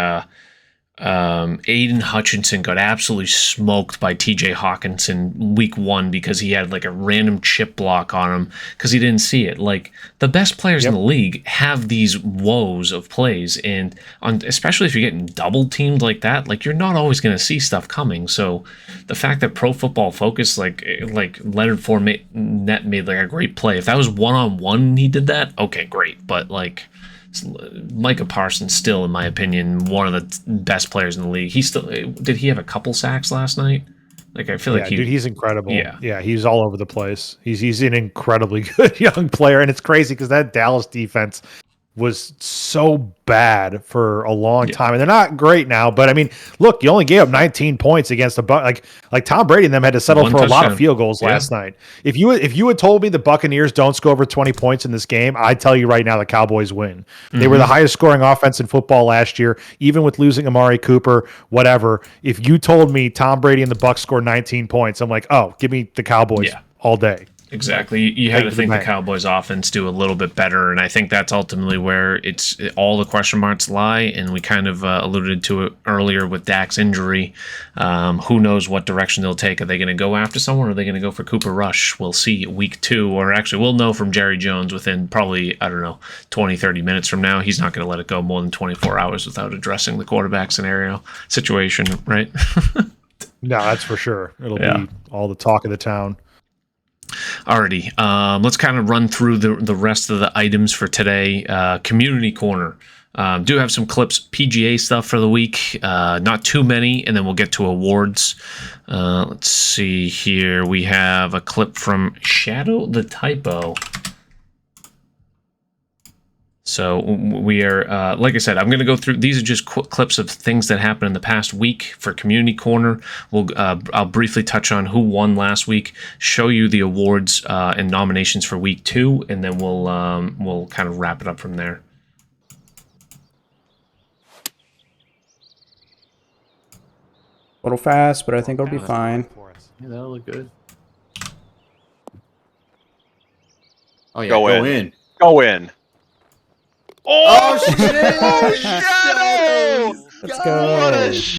Aiden Hutchinson got absolutely smoked by TJ Hawkinson week 1 because he had like a random chip block on him because he didn't see it. Like the best players in the league have these woes of plays, and especially if you're getting double teamed like that, like you're not always going to see stuff coming. So the fact that Pro Football Focus like Leonard Fournette made like a great play. If that was 1-on-1, he did that. Okay, great, but like. Micah Parsons still, in my opinion, one of the best players in the league. Did he have a couple sacks last night? Like I feel like he's incredible. Yeah, he's all over the place. He's an incredibly good young player, and it's crazy because that Dallas defense was so bad for a long time, and they're not great now. But I mean, look, you only gave up 19 points against a like Tom Brady and them had to settle for a lot of field goals last night. If you had told me the Buccaneers don't score over 20 points in this game, I'd tell you right now the Cowboys win. They were the highest scoring offense in football last year, even with losing Amari Cooper. Whatever. If you told me Tom Brady and the Bucs scored 19 points, I'm like, oh, give me the Cowboys all day. Exactly. You had to think the Cowboys offense do a little bit better, and I think that's ultimately where it's all the question marks lie, and we kind of alluded to it earlier with Dak's injury. Who knows what direction they'll take? Are they going to go after someone, or are they going to go for Cooper Rush? We'll see week 2, or actually we'll know from Jerry Jones within probably, 20, 30 minutes from now. He's not going to let it go more than 24 hours without addressing the quarterback situation, right? No, that's for sure. It'll be all the talk of the town. Alrighty, let's kind of run through the rest of the items for today. Community Corner. Do have some clips, PGA stuff for the week. Not too many, and then we'll get to awards. Let's see here. We have a clip from Shadow the Typo. So we are, like I said, I'm going to go through. These are just clips of things that happened in the past week for Community Corner. I'll briefly touch on who won last week, show you the awards and nominations for week 2, and then we'll kind of wrap it up from there. A little fast, but I think it'll be fine. Yeah, that'll look good. Oh yeah, Go in. Go in. Oh shit! Let's go.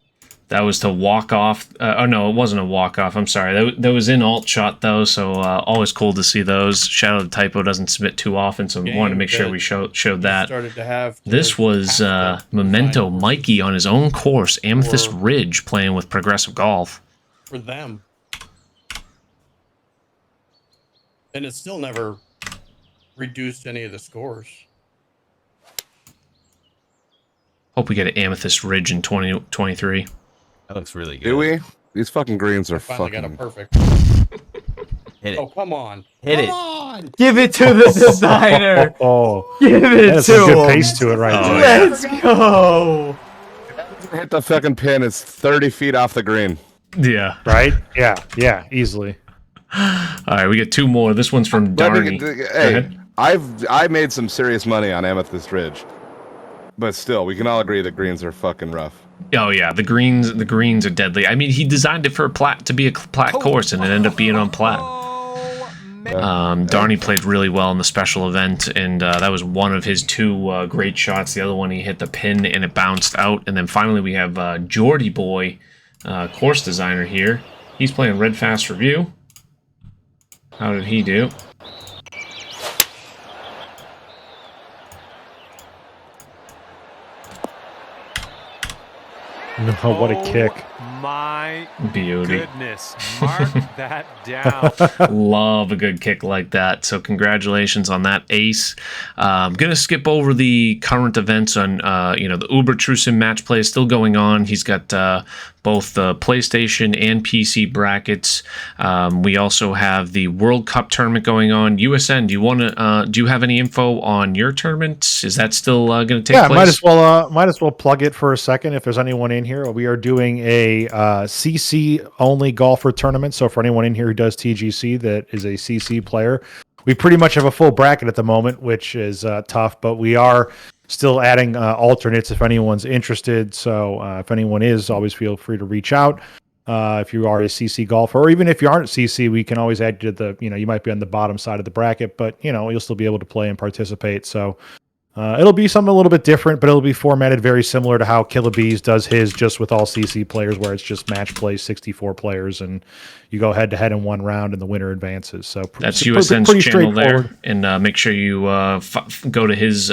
That was to walk off. Oh no, it wasn't a walk off. I'm sorry. That was in alt shot though, so always cool to see those. Shadow the Typo doesn't submit too often, so we wanted to make sure we showed that. Started to have This was Memento Mikey on his own course, Amethyst Ridge, playing with Progressive Golf. for them, and it still never reduced any of the scores. Hope we get an Amethyst Ridge in 2023. That looks really good. Do we? These fucking greens are Finally got a fucking. perfect. Hit it. Oh, come on. Hit Come it. on. Give it to the designer. Oh, Give it that's to some good him. pace to it right Oh, there. Let's go. Hit the fucking pin. It's 30 feet off the green. Yeah. Right? Yeah, easily. All right, we get two more. This one's from Darny. Go Hey, ahead. I made some serious money on Amethyst Ridge, but still, we can all agree that greens are fucking rough. Oh yeah, the greens are deadly. I mean, he designed it for a plat to be a plat course, and it ended up being on plat. Darny played really well in the special event, and that was one of his two great shots. The other one, he hit the pin and it bounced out. And then finally, we have Geordie Boy, course designer here. He's playing Red Fast Review. How did he do? No, what a kick. My Beauty. goodness. Mark that down. Love a good kick like that. So congratulations on that, Ace. I'm gonna skip over the current events on the Uber Trusin match play is still going on. He's got both the PlayStation and PC brackets. We also have the World Cup tournament going on. USN, do you have any info on your tournament? Is that still going to take place? Might as well plug it for a second if there's anyone in here. We are doing a CC only golfer tournament. So for anyone in here who does TGC that is a CC player, we pretty much have a full bracket at the moment, which is tough, but we are still adding alternates if anyone's interested. So if anyone is, always feel free to reach out. If you are a CC golfer, or even if you aren't CC, we can always add you to the, you might be on the bottom side of the bracket, but you'll still be able to play and participate. So it'll be something a little bit different, but it'll be formatted very similar to how Killabees does his, just with all CC players, where it's just match play 64 players, and you go head to head in one round, and the winner advances. So that's pretty USN's channel there, straightforward. and make sure you go to his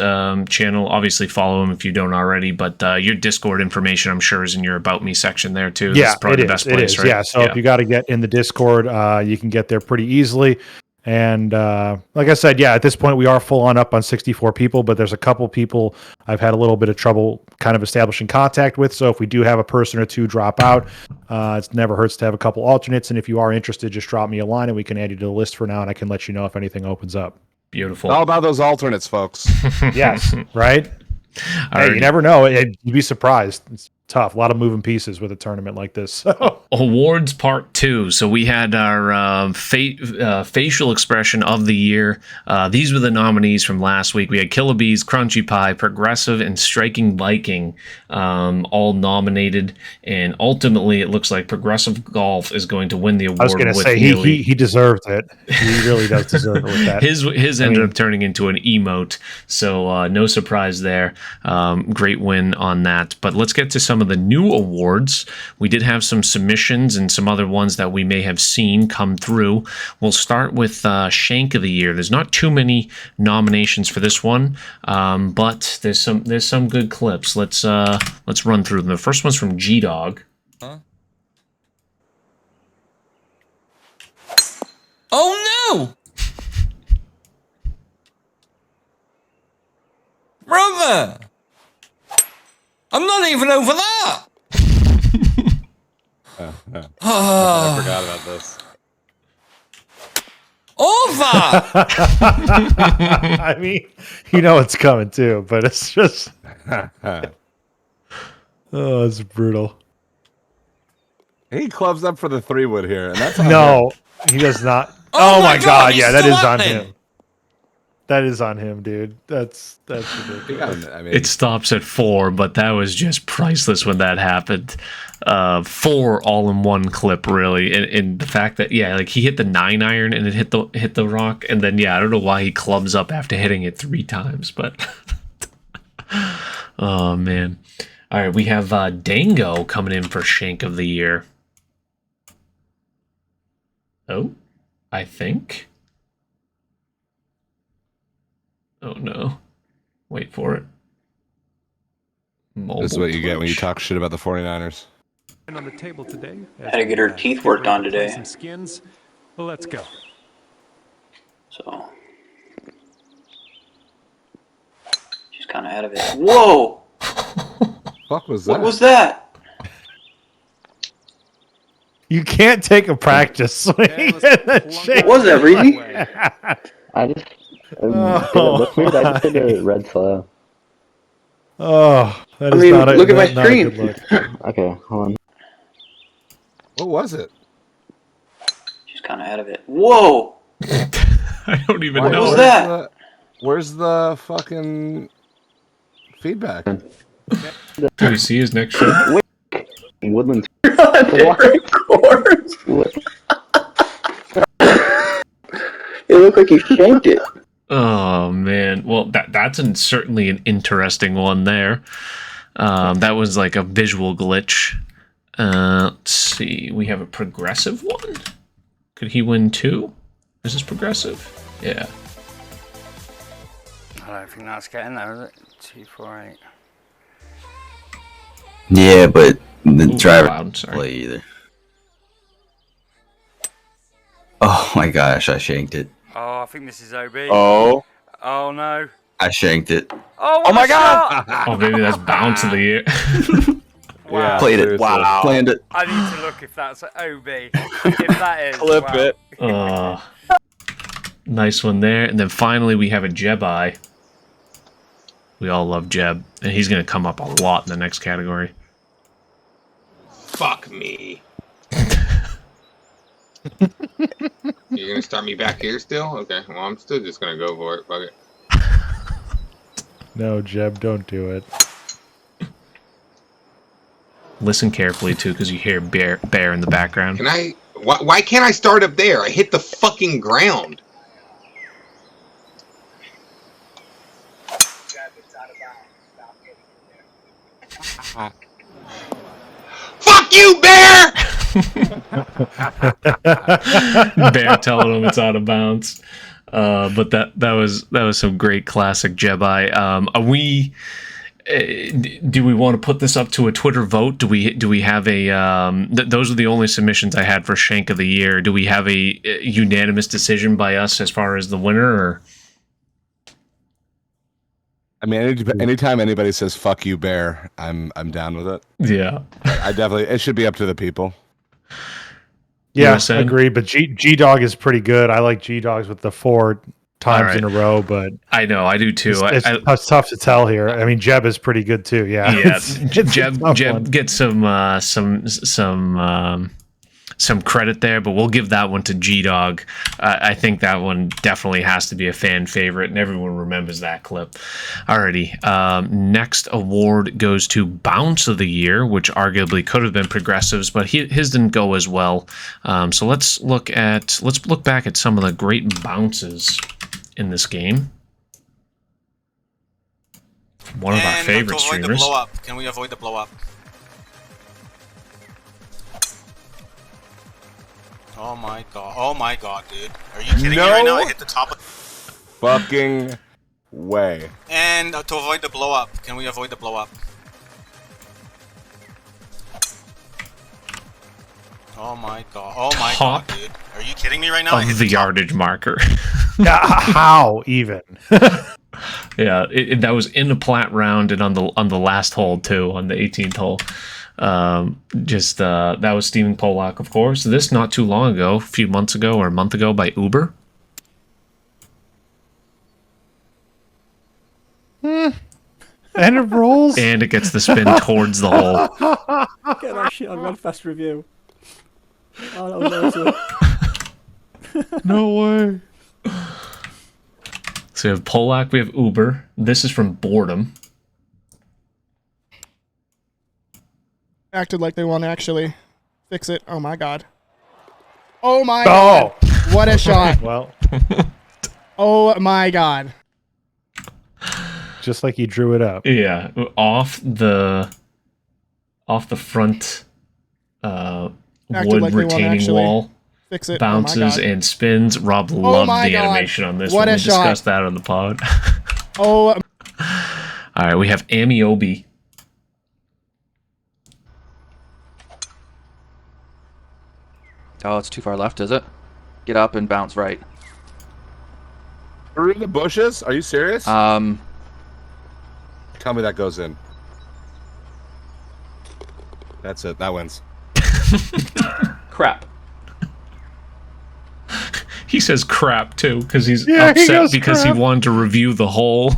channel. Obviously, follow him if you don't already. But your Discord information, I'm sure, is in your About Me section there too. Yeah, This is probably the best place, right? Yeah, so if you got to get in the Discord, you can get there pretty easily. And like I said, at this point we are full on up on 64 people, but there's a couple people I've had a little bit of trouble kind of establishing contact with. So if we do have a person or two drop out, it never hurts to have a couple alternates. And if you are interested, just drop me a line and we can add you to the list for now, and I can let you know if anything opens up. Beautiful. All about those alternates, folks. Yes, right? Hey, you never know. You'd be surprised. It's tough. A lot of moving pieces with a tournament like this. Awards Part 2. So we had our facial expression of the year. These were the nominees from last week. We had Killabees, Crunchy Pie, Progressive, and Striking Viking all nominated. And ultimately, it looks like Progressive Golf is going to win the award. I was going to say, he deserved it. He really does deserve it with that. His ended up turning into an emote. So no surprise there. Great win on that. But let's get to some of the new awards. We did have some submissions and some other ones that we may have seen come through. We'll start with Shank of the Year. There's not too many nominations for this one, but there's some good clips. Let's run through them. The first one's from G-Dog. Huh? Oh no! Brother! I'm not even over that! I forgot about this. Over! I mean, it's coming too, but it's just, it's brutal. He clubs up for the 3-wood here, and that's No, he does not. Oh Oh, my my God, God. he's Yeah, that still is on happening. him. That is on him, dude. That's ridiculous. I mean, It stops at 4, but that was just priceless when that happened. 4 all in one clip, really, and the fact that he hit the 9-iron and it hit the rock, and then I don't know why he clubs up after hitting it 3 times, but oh man. All right, we have Dango coming in for Shank of the Year. Oh, I think. Oh no. Wait for it. this is what you get when you talk shit about the 49ers. On the table today. Had to get her teeth worked on today. Some skins. Well, let's go. So she's kind of out of it. Whoa! Fuck was that? What was that? You can't take a practice swing. let's and then plunk shake Was that really? I just Oh. looks weird. I just did a red slow. Oh, that is I mean, not a look at my not a good screen. look. Okay, hold on. What was it? She's kind of out of it. Whoa! I don't even What know. was that? Where's the fucking feedback? Do we see his next show? Woodland. Different chords. It looked like you shanked it. Oh man, well that's certainly an interesting one there. That was like a visual glitch. Let's see, we have a progressive one. Could he win too? Is this progressive? Yeah. I don't think that's getting there, is it? 248. Yeah, but the Ooh, driver wow, I'm didn't sorry. play either. Oh my gosh, I shanked it. Oh, I think this is OB. Oh. Oh no. I shanked it. Oh my god! Oh, maybe that's bounce of the year. Yeah, Played it. seriously. Wow. Planned it. I need to look if that's OB. If that is, Clip wow. it. Nice one there. And then finally we have a Jebai. We all love Jeb, and he's going to come up a lot in the next category. Fuck me. You're gonna start me back here still? Okay, well I'm still just gonna go for it. Fuck it. No, Jeb, don't do it. Listen carefully too, because you hear bear in the background. Can I? Why can't I start up there? I hit the fucking ground. Fuck you, Bear! Bear telling him it's out of bounds. But that was some great classic Jebai. Are we? Do we want to put this up to a Twitter vote? Do we have a? Those are the only submissions I had for Shank of the Year. Do we have a unanimous decision by us as far as the winner? Or? I mean, anytime anybody says "fuck you, Bear," I'm down with it. Yeah, I definitely. It should be up to the people. Yeah, I USN? agree. But G Dog is pretty good. I like G Dogs with the 4 times right. in a row, but I know I do too. it's tough to tell here. I mean, Jeb is pretty good too. Yeah, Yeah, It's a Jeb tough one. gets some credit there, but we'll give that one to G Dog. I think that one definitely has to be a fan favorite, and everyone remembers that clip. Alrighty, next award goes to Bounce of the Year, which arguably could have been Progressives, but his didn't go as well. So let's look back at some of the great bounces in this game. One of our favorite streamers. Can we avoid the blow up? Oh my god, dude. Are you kidding me right now? I hit the top of... Fucking way. And to avoid the blow up, can we avoid the blow up? Oh my god, Top dude. Are you kidding me right now? I hit of the top. yardage marker. Yeah, how even? Yeah, that was in the plat round and on the last hole too, on the 18th hole. That was Stephen Polak, of course. This not too long ago, a few months ago or a month ago, by Uber. And it rolls. And it gets the spin towards the hole. Get that shit on Redfest review. Oh, that was awesome. No way. So we have Polak, we have Uber. This is from Boredom. Acted like they want to actually fix it. Oh my god. Oh my Oh, god. What a shot. well, Oh my god. just like he drew it up. Yeah, off the front Acted wood like they wanna retaining actually wall. Fix it. Bounces oh my god. and spins. Rob loved my the God. animation on this What one. a We shot. discussed that on the pod. Oh, All right, we have Amiobi. Oh, it's too far left, is it? Get up and bounce right. Through the bushes? Are you serious? Tell me that goes in. That's it. That wins. Crap. He says crap too because he's Yeah, he upset goes because crap. he wanted to review the hole.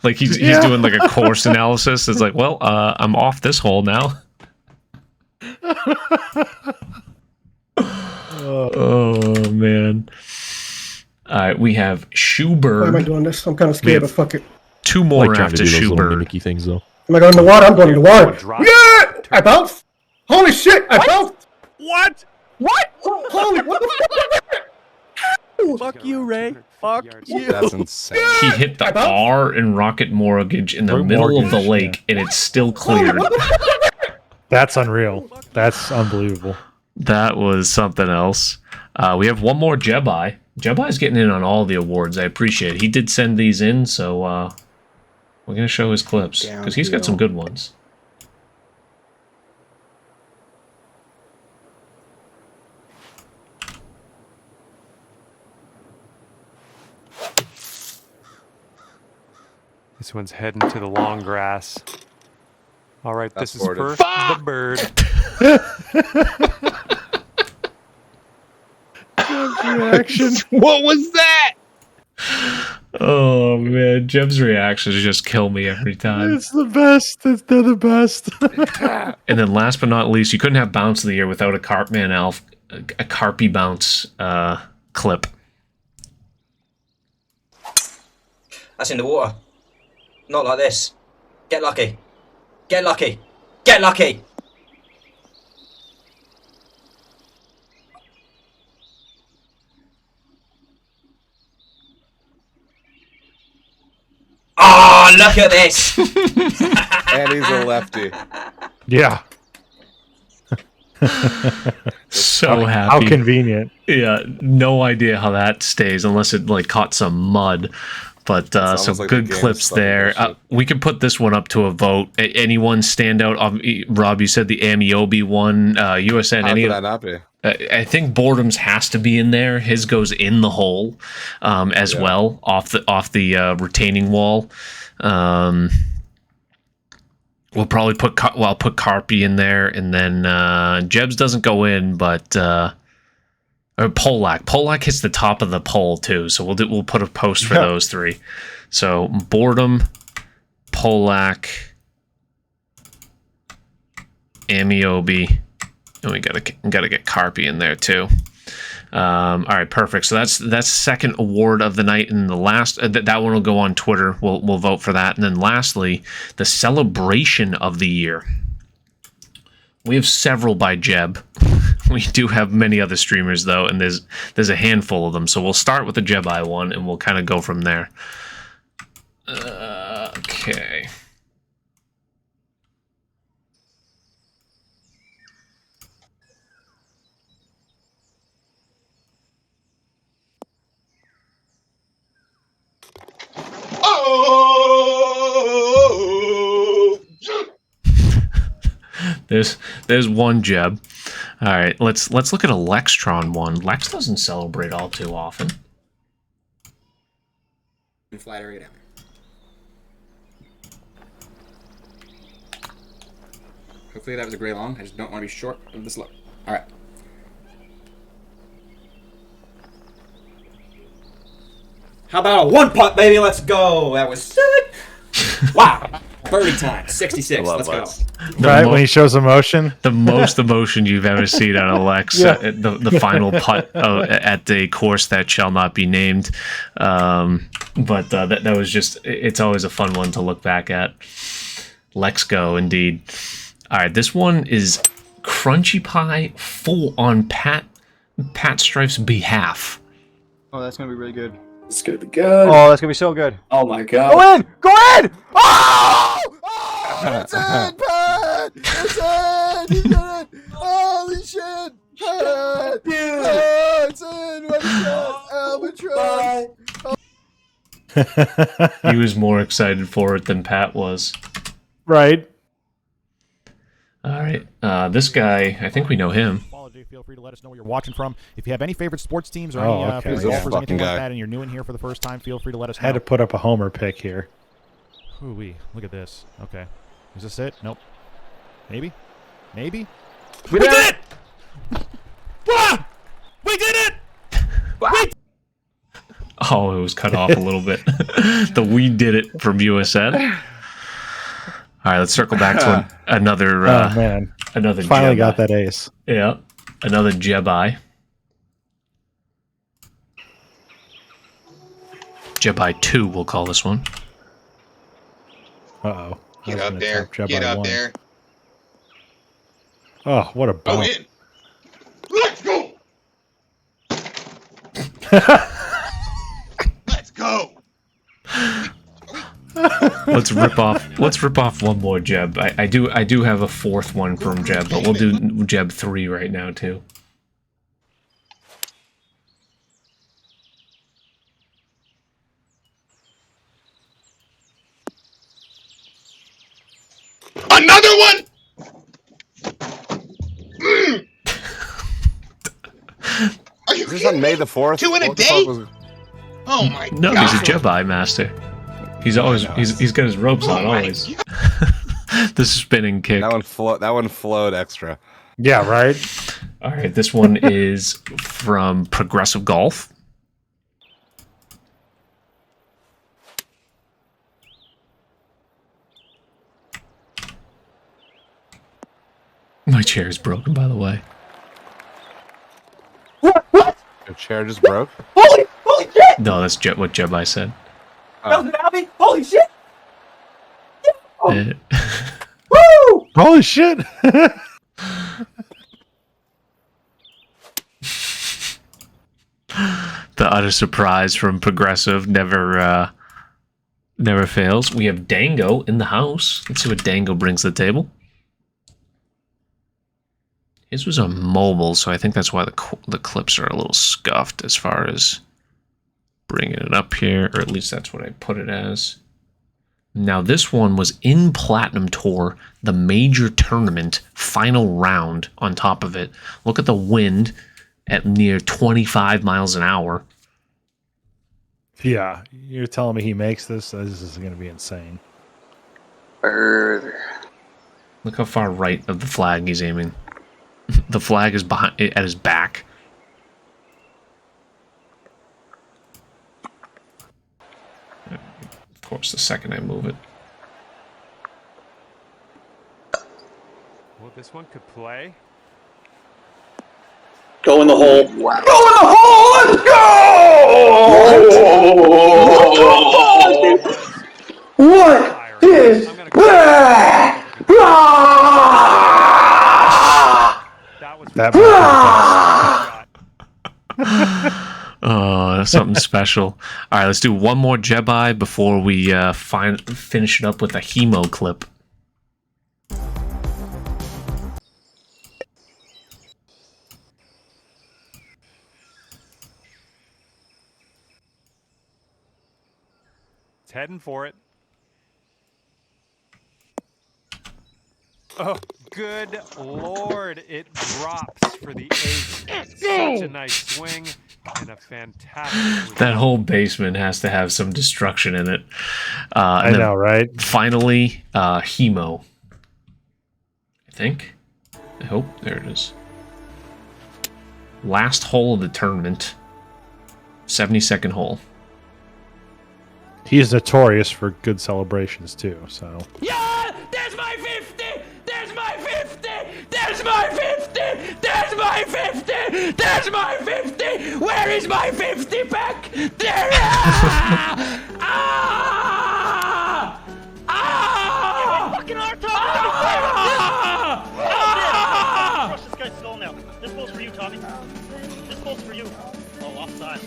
Like he's doing like a course analysis. It's like, well, I'm off this hole now. Oh man! All right, we have Why am I Shoebird. doing this? I'm kind of We scared, have but fuck it. two more after Shoebird. things though. Am I going in the water? I'm going in the water. Yeah! I bounced. Holy shit! I bounced. What? Holy what the fuck? Fuck you, Ray. Fuck you. That's insane. He hit the R in Rocket Mortgage in the Rocket middle of the Mortgage, lake, and it's still cleared. That's unreal. That's unbelievable. That was something else. We have one more Jebai. Jebai's getting in on all the awards. I appreciate it. He did send these in, so we're going to show his clips because he's got some good ones. This one's heading to the long grass. All right, That's this is for boarded. the bird. Reaction. What was that? Oh man, Jeb's reactions just kill me every time. It's the best. They're the best. And then last but not least, you couldn't have Bounce of the Year without a Carpman Alf, a Carpy Bounce clip. That's in the water. Not like this. Get lucky. Get lucky. Get lucky. Oh, look at this. And he's a lefty. Yeah. So happy. How convenient. Yeah, no idea how that stays unless it like caught some mud. But almost some like the good game's clips fucking there. bullshit. We could put this one up to a vote. Anyone stand out? Rob, you said the Amiobi one. USN. How Any? could that not be? I think Boredom's has to be in there. His goes in the hole as well, off the retaining wall. We'll probably put I'll put Carpy in there, and then Jebs doesn't go in, but or Polak hits the top of the pole too. So we'll put a post for those three. So Boredom, Polak, Amiobi. And we gotta get Carpy in there too. All right, perfect. So that's second award of the night, and the last that one will go on Twitter. We'll vote for that, and then lastly, the celebration of the year. We have several by Jeb. We do have many other streamers though, and there's a handful of them. So we'll start with the Jebai one, and we'll kind of go from there. Okay. There's one Jeb. All right, let's look at a Lextron one. Lex doesn't celebrate all too often. Fly it right down. Hopefully that was a gray long. I just don't want to be short of this look. All right. How about a one putt, baby? Let's go. That was sick. Wow. 30 times. 66. Let's go. Right, when he shows emotion. The most emotion you've ever seen on a Lex. Yeah. The final putt at the course that shall not be named. But that was just, it's always a fun one to look back at. Lex go, indeed. All right, this one is Crunchy Pie full on Pat Strife's behalf. Oh, that's going to be really good. It's gonna be good. Oh, that's going to be so good. Oh my god. Go in! Go in! Oh! Oh! It's in, Pat! It's in! He did it! Holy shit! Pat! Oh, it's in! What is that? Albatross! He was more excited for it than Pat was. Right. All right. This guy, I think we know him. Feel free to let us know where you're watching from. If you have any favorite sports teams or Oh, any okay. favorite Yeah. golfers, anything Fucking like guy. that, and you're new in here for the first time, feel free to let us know. Had to put up a homer pick here. Ooh-wee. Look at this. Okay. Is this it? Nope. Maybe? Maybe? We did it! Oh, it was cut off a little bit. The "we did it" from USN. All right, let's circle back to another. Oh man, another. Finally Jebai. got that ace. Yeah, another Jebai. Jebai 2, we'll call this one. Uh-oh. Get up there. Get up there. Oh, what a bump. Oh, in. Let's go. Let's go. Let's rip off one more Jeb. I do have a fourth one from Jeb, but we'll do Jeb 3 right now too. Another one. Are you Is this on May the 4th? 2 in a What the day? fuck was- Oh my No, god. he's a Jedi master. He's always he's got his robes on always. The spinning kick. That one flowed extra. Yeah, right. All right, this one is from Progressive Golf. My chair is broken, by the way. Your chair just broke? Holy shit! No, that's what Jedi said. That was an Albie? Holy shit! Uh, Woo! Holy shit! The utter surprise from Progressive never fails. We have Dango in the house. Let's see what Dango brings to the table. His was on mobile, so I think that's why the clips are a little scuffed as far as bringing it up here, or at least that's what I put it as. Now this one was in Platinum Tour, the major tournament final round on top of it. Look at the wind at near 25 miles an hour. Yeah, you're telling me he makes this? This is going to be insane. Look how far right of the flag he's aiming. The flag is behind at his back. Of course, the second I move it. Well, this one could play. Go in the hole. Go in the hole! Let's go! What is that? Oh, that's something special. All right, let's do one more Jedi before we finish it up with a Hemo clip. It's heading for it. Oh, good lord. It drops for the ace. Such a nice swing and a fantastic... That whole basement has to have some destruction in it. I know, right? Finally, Hemo. I think. I hope. There it is. Last hole of the tournament. 72nd hole. He's notorious for good celebrations too, so. Yeah! There's my 50! There's my 50! There's my 50! There's my 50! There's my 50! Where is my 50 pack? There! Ah! Ah! Fucking Crush this guy's skull now. This ball's for you, Tommy. This ball's for you. Oh, offside.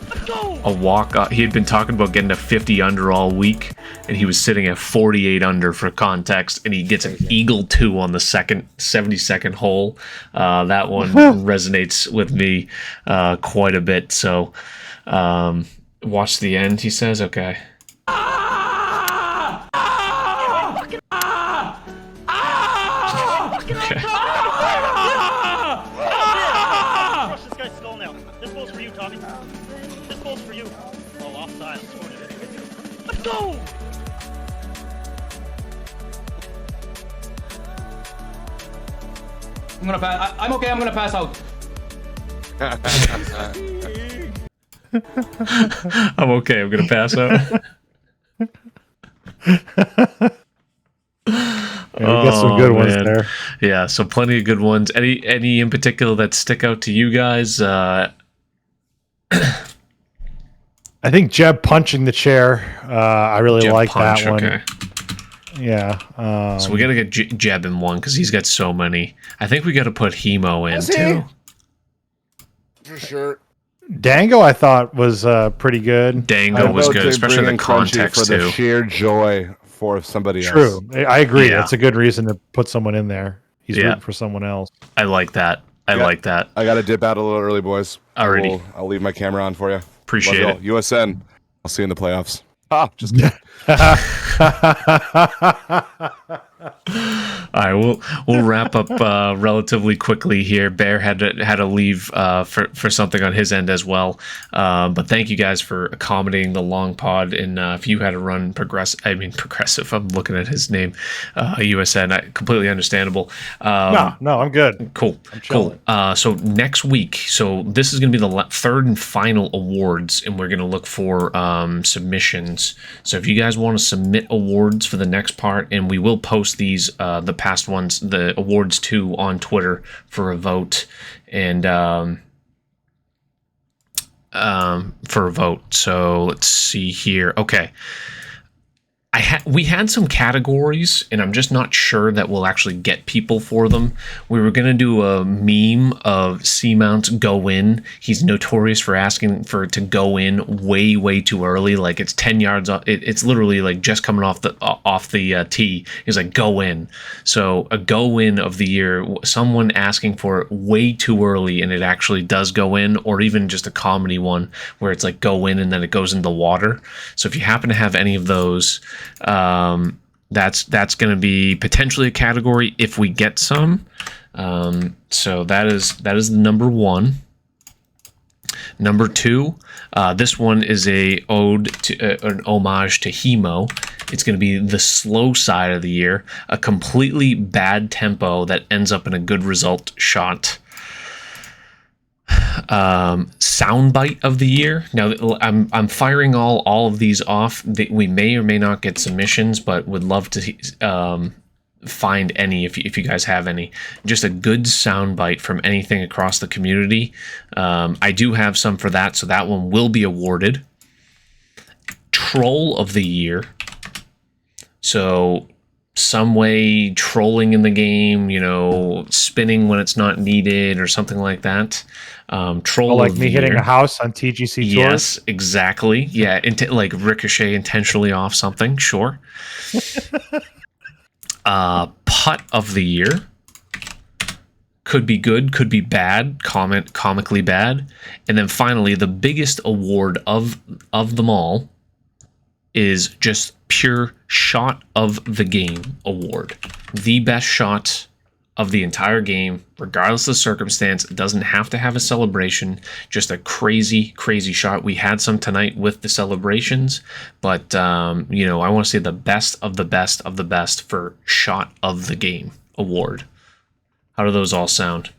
Let's go! A walk. He had been talking about getting a 50 under all week, and he was sitting at 48 under for context, and he gets an Eagle 2 on the 72nd hole. That one resonates with me quite a bit. So, watch the end, he says. Okay. Okay. Crush this guy's skull now. This ball's for you, Tommy. This ball's for you. Oh, offside. Let's go! I'm okay. I'm gonna pass out. I'm okay. I'm gonna pass out. Yeah, we got some good ones there. Yeah, so plenty of good ones. Any in particular that stick out to you guys? I think Jeb punching the chair. I really Jeb like punch, that one. okay. Yeah. So we got to get Jeb in one because he's got so many. I think we got to put Hemo in Was he? too. For sure. Dango, I thought was pretty good. Dango was good, especially in the context for the too. sheer joy for somebody True. else. I agree. Yeah. That's a good reason to put someone in there. He's Yeah. rooting for someone else. I like that. I Yeah. like that. I got to dip out a little early, boys. Alrighty. I'll leave my camera on for you. Appreciate Love it. y'all. USN. I'll see you in the playoffs. Ah, just kidding. All right, we'll wrap up relatively quickly here. Bear had to leave for something on his end as well. But thank you guys for accommodating the long pod. And if you had to run progressive, I'm looking at his name, USN. Completely understandable. No, I'm good. Cool. I'm chilling. So next week, so this is going to be the third and final awards, and we're going to look for submissions. So if you guys want to submit awards for the next part, and we will post these, the past ones, the awards too, on Twitter for a vote, and for a vote. So let's see here. Okay. We had some categories, and I'm just not sure that we'll actually get people for them. We were going to do a meme of Seamounts go in. He's notorious for asking for it to go in way too early. Like it's 10 yards off. It's literally like just coming off the tee. He's like, go in. So a go in of the year, someone asking for it way too early and it actually does go in, or even just a comedy one where it's like go in and then it goes in the water. So if you happen to have any of those, that's going to be potentially a category if we get some. So that is the number one. Number two, this one is an homage to Hemo. It's going to be the slow side of the year, a completely bad tempo that ends up in a good result shot. Soundbite of the year. Now I'm firing all of these off. We may or may not get submissions, but would love to find any if you guys have any. Just a good soundbite from anything across the community. I do have some for that, so that one will be awarded. Troll of the year. So some way trolling in the game, spinning when it's not needed or something like that. Troll like of me the hitting year. a house on TGC Tours. Yes, exactly. Yeah, like ricochet intentionally off something. Sure. Putt of the year. Could be good, could be bad. Comically bad. And then finally, the biggest award of them all is just pure shot of the game award. The best shot of the entire game, regardless of the circumstance. It doesn't have to have a celebration, just a crazy shot. We had some tonight with the celebrations, but I want to say the best of the best of the best for shot of the game award. How do those all sound?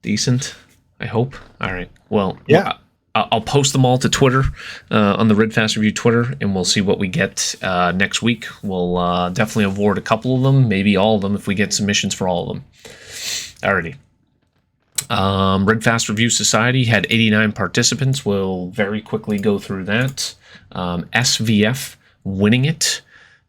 Decent, I hope. All right. Well, yeah. I'll post them all to Twitter, on the Redfast Review Twitter, and we'll see what we get next week. We'll definitely award a couple of them, maybe all of them, if we get submissions for all of them. Alrighty. Redfast Review Society had 89 participants. We'll very quickly go through that. SVF winning it.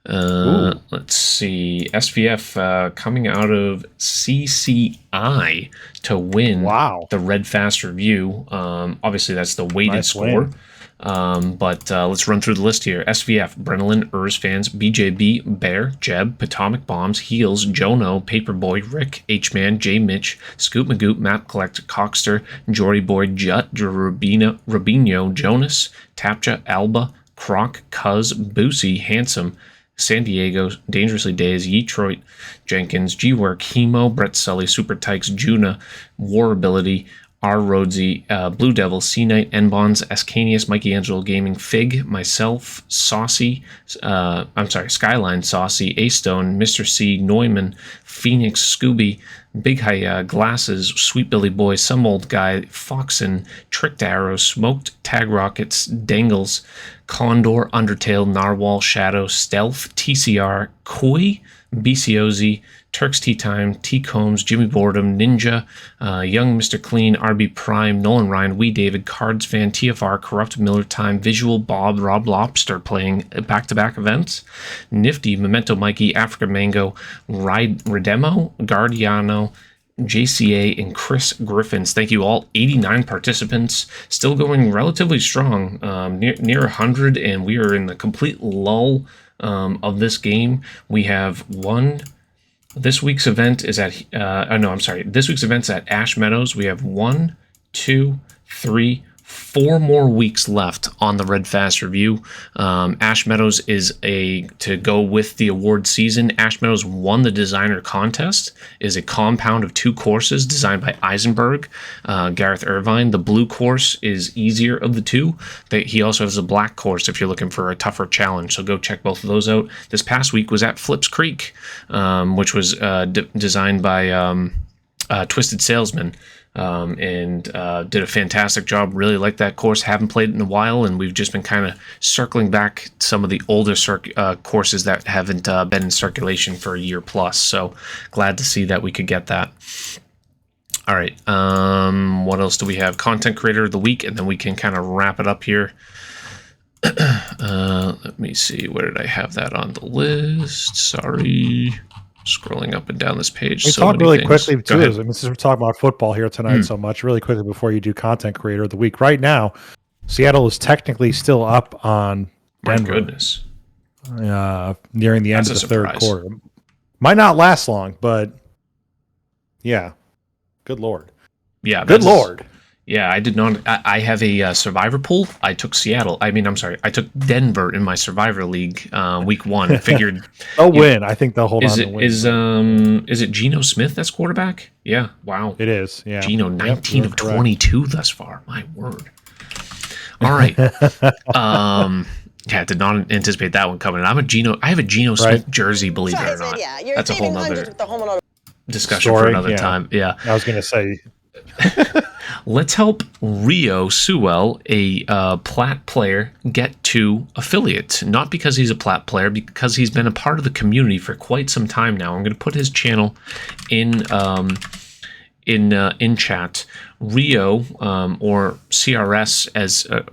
Let's see. SVF coming out of CCI to win the Redfast Review. Obviously, that's the weighted Nice score. win. But let's run through the list here. SVF, Brennan, Fans, BJB, Bear, Jeb, Potomac Bombs, Heels, Jono, Paperboy, Rick, H-Man, J Mitch, Scoop Magoop, Map Collector, Cockster, Jory Boy, Jut, Rubino, Jonas, Tapcha, Alba, Croc, Cuz, Boosie, Handsome, San Diego, Dangerously Dazed, Yetroit, Jenkins, G-Work, Hemo, Brett Sully, Super Tykes, Juna, War Ability, R. Rhodesy, Blue Devil, C Knight, N-Bonds, Ascanius, Mikey Angelo Gaming, Fig, myself, Saucy, Skyline, Saucy, A-Stone, Mr. C, Neumann, Phoenix, Scooby, Big High Glasses, Sweet Billy Boy, Some Old Guy, Foxen, Tricked Arrow, Smoked, Tag Rockets, Dangles, Condor, Undertale, Narwhal, Shadow, Stealth, TCR, Koi, BCOZ, Turks Tea Time, T Combs, Jimmy Boredom, Ninja, Young Mr. Clean, RB Prime, Nolan Ryan, Wee David, Cards Fan, TFR, Corrupt Miller Time, Visual Bob, Rob Lobster playing back-to-back events, Nifty, Memento Mikey, Africa Mango, Redemo, Guardiano, JCA, and Chris Griffins. Thank you all. 89 participants, still going relatively strong, near 100, and we are in the complete lull of this game. We have this week's event is at this week's event's at Ash Meadows. We have 1, 2, 3, 4 more weeks left on the Red Fast Review. Ash Meadows is to go with the award season. Ash Meadows won the designer contest, is a compound of 2 courses designed by Eisenberg, Gareth Irvine. The blue course is easier of the 2. He also has a black course if you're looking for a tougher challenge, so go check both of those out. This past week was at Flips Creek, which was designed by Twisted Salesman. And did a fantastic job. Really like that course. Haven't played it in a while, and we've just been kind of circling back some of the older courses that haven't been in circulation for a year plus. So glad to see that we could get that. All right. What else do we have? Content Creator of the Week, and then we can kind of wrap it up here. Let me see. Where did I have that on the list? Sorry. Scrolling up and down this page. We so talk many really things. quickly Go too. ahead. I mean, since we're talking about football here tonight so much, really quickly before you do Content Creator of the Week. Right now, Seattle is technically still up on Denver. My goodness. Nearing the end That's of the a third surprise. quarter. Might not last long, but yeah. Good Lord. Yeah. Good that's- Lord. Yeah, I did not. I have a Survivor pool. I took Seattle. I took Denver in my Survivor League week 1. Figured They'll win. I think they'll hold on to win. Is it Geno Smith that's quarterback? Yeah. Wow. It is. Yeah. Geno, 19 Yep, of you're correct. 22 thus far. My word. All right. Yeah, did not anticipate that one coming. I have a Geno Smith jersey, believe it or not. That's a whole nother discussion for Story, another yeah. time. Yeah. I was going to say. Let's help Rio Sewell, a Platt player, get to affiliate. Not because he's a Platt player, because he's been a part of the community for quite some time now. I'm going to put his channel in chat. Rio, or CRS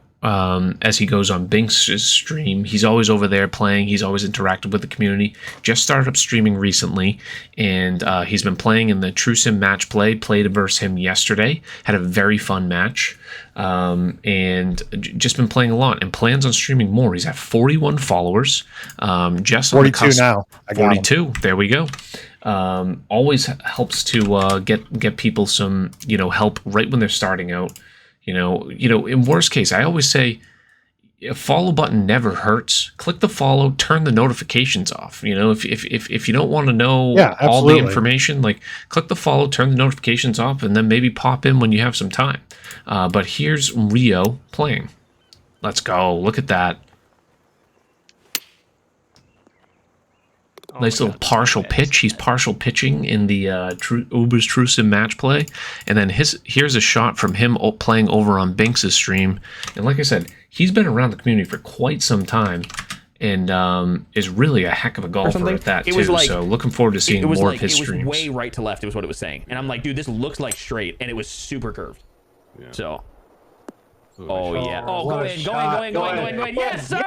as he goes on Binks' stream. He's always over there playing. He's always interacted with the community. Just started up streaming recently, and he's been playing in the True Sim match play. Played versus him yesterday. Had a very fun match, and just been playing a lot. And plans on streaming more. He's at 41 followers. Just 42 now. I got 42. There we go. Always helps to get people some help right when they're starting out. In worst case, I always say a follow button never hurts. Click the follow, turn the notifications off. If you don't want to know all the absolutely. information, like click the follow, turn the notifications off, and then maybe pop in when you have some time. But here's Rio playing. Let's go. Look at that. Nice little partial pitch. He's partial pitching in the Uber's True Sim match play. And then here's a shot from him playing over on Binks' stream. And like I said, he's been around the community for quite some time and is really a heck of a golfer at that too. So looking forward to seeing more of his streams. It was way right to left is what it was saying. And I'm like, dude, this looks like straight. And it was super curved. Yeah. So. Oh, yeah. Oh, go in. Yes, sir!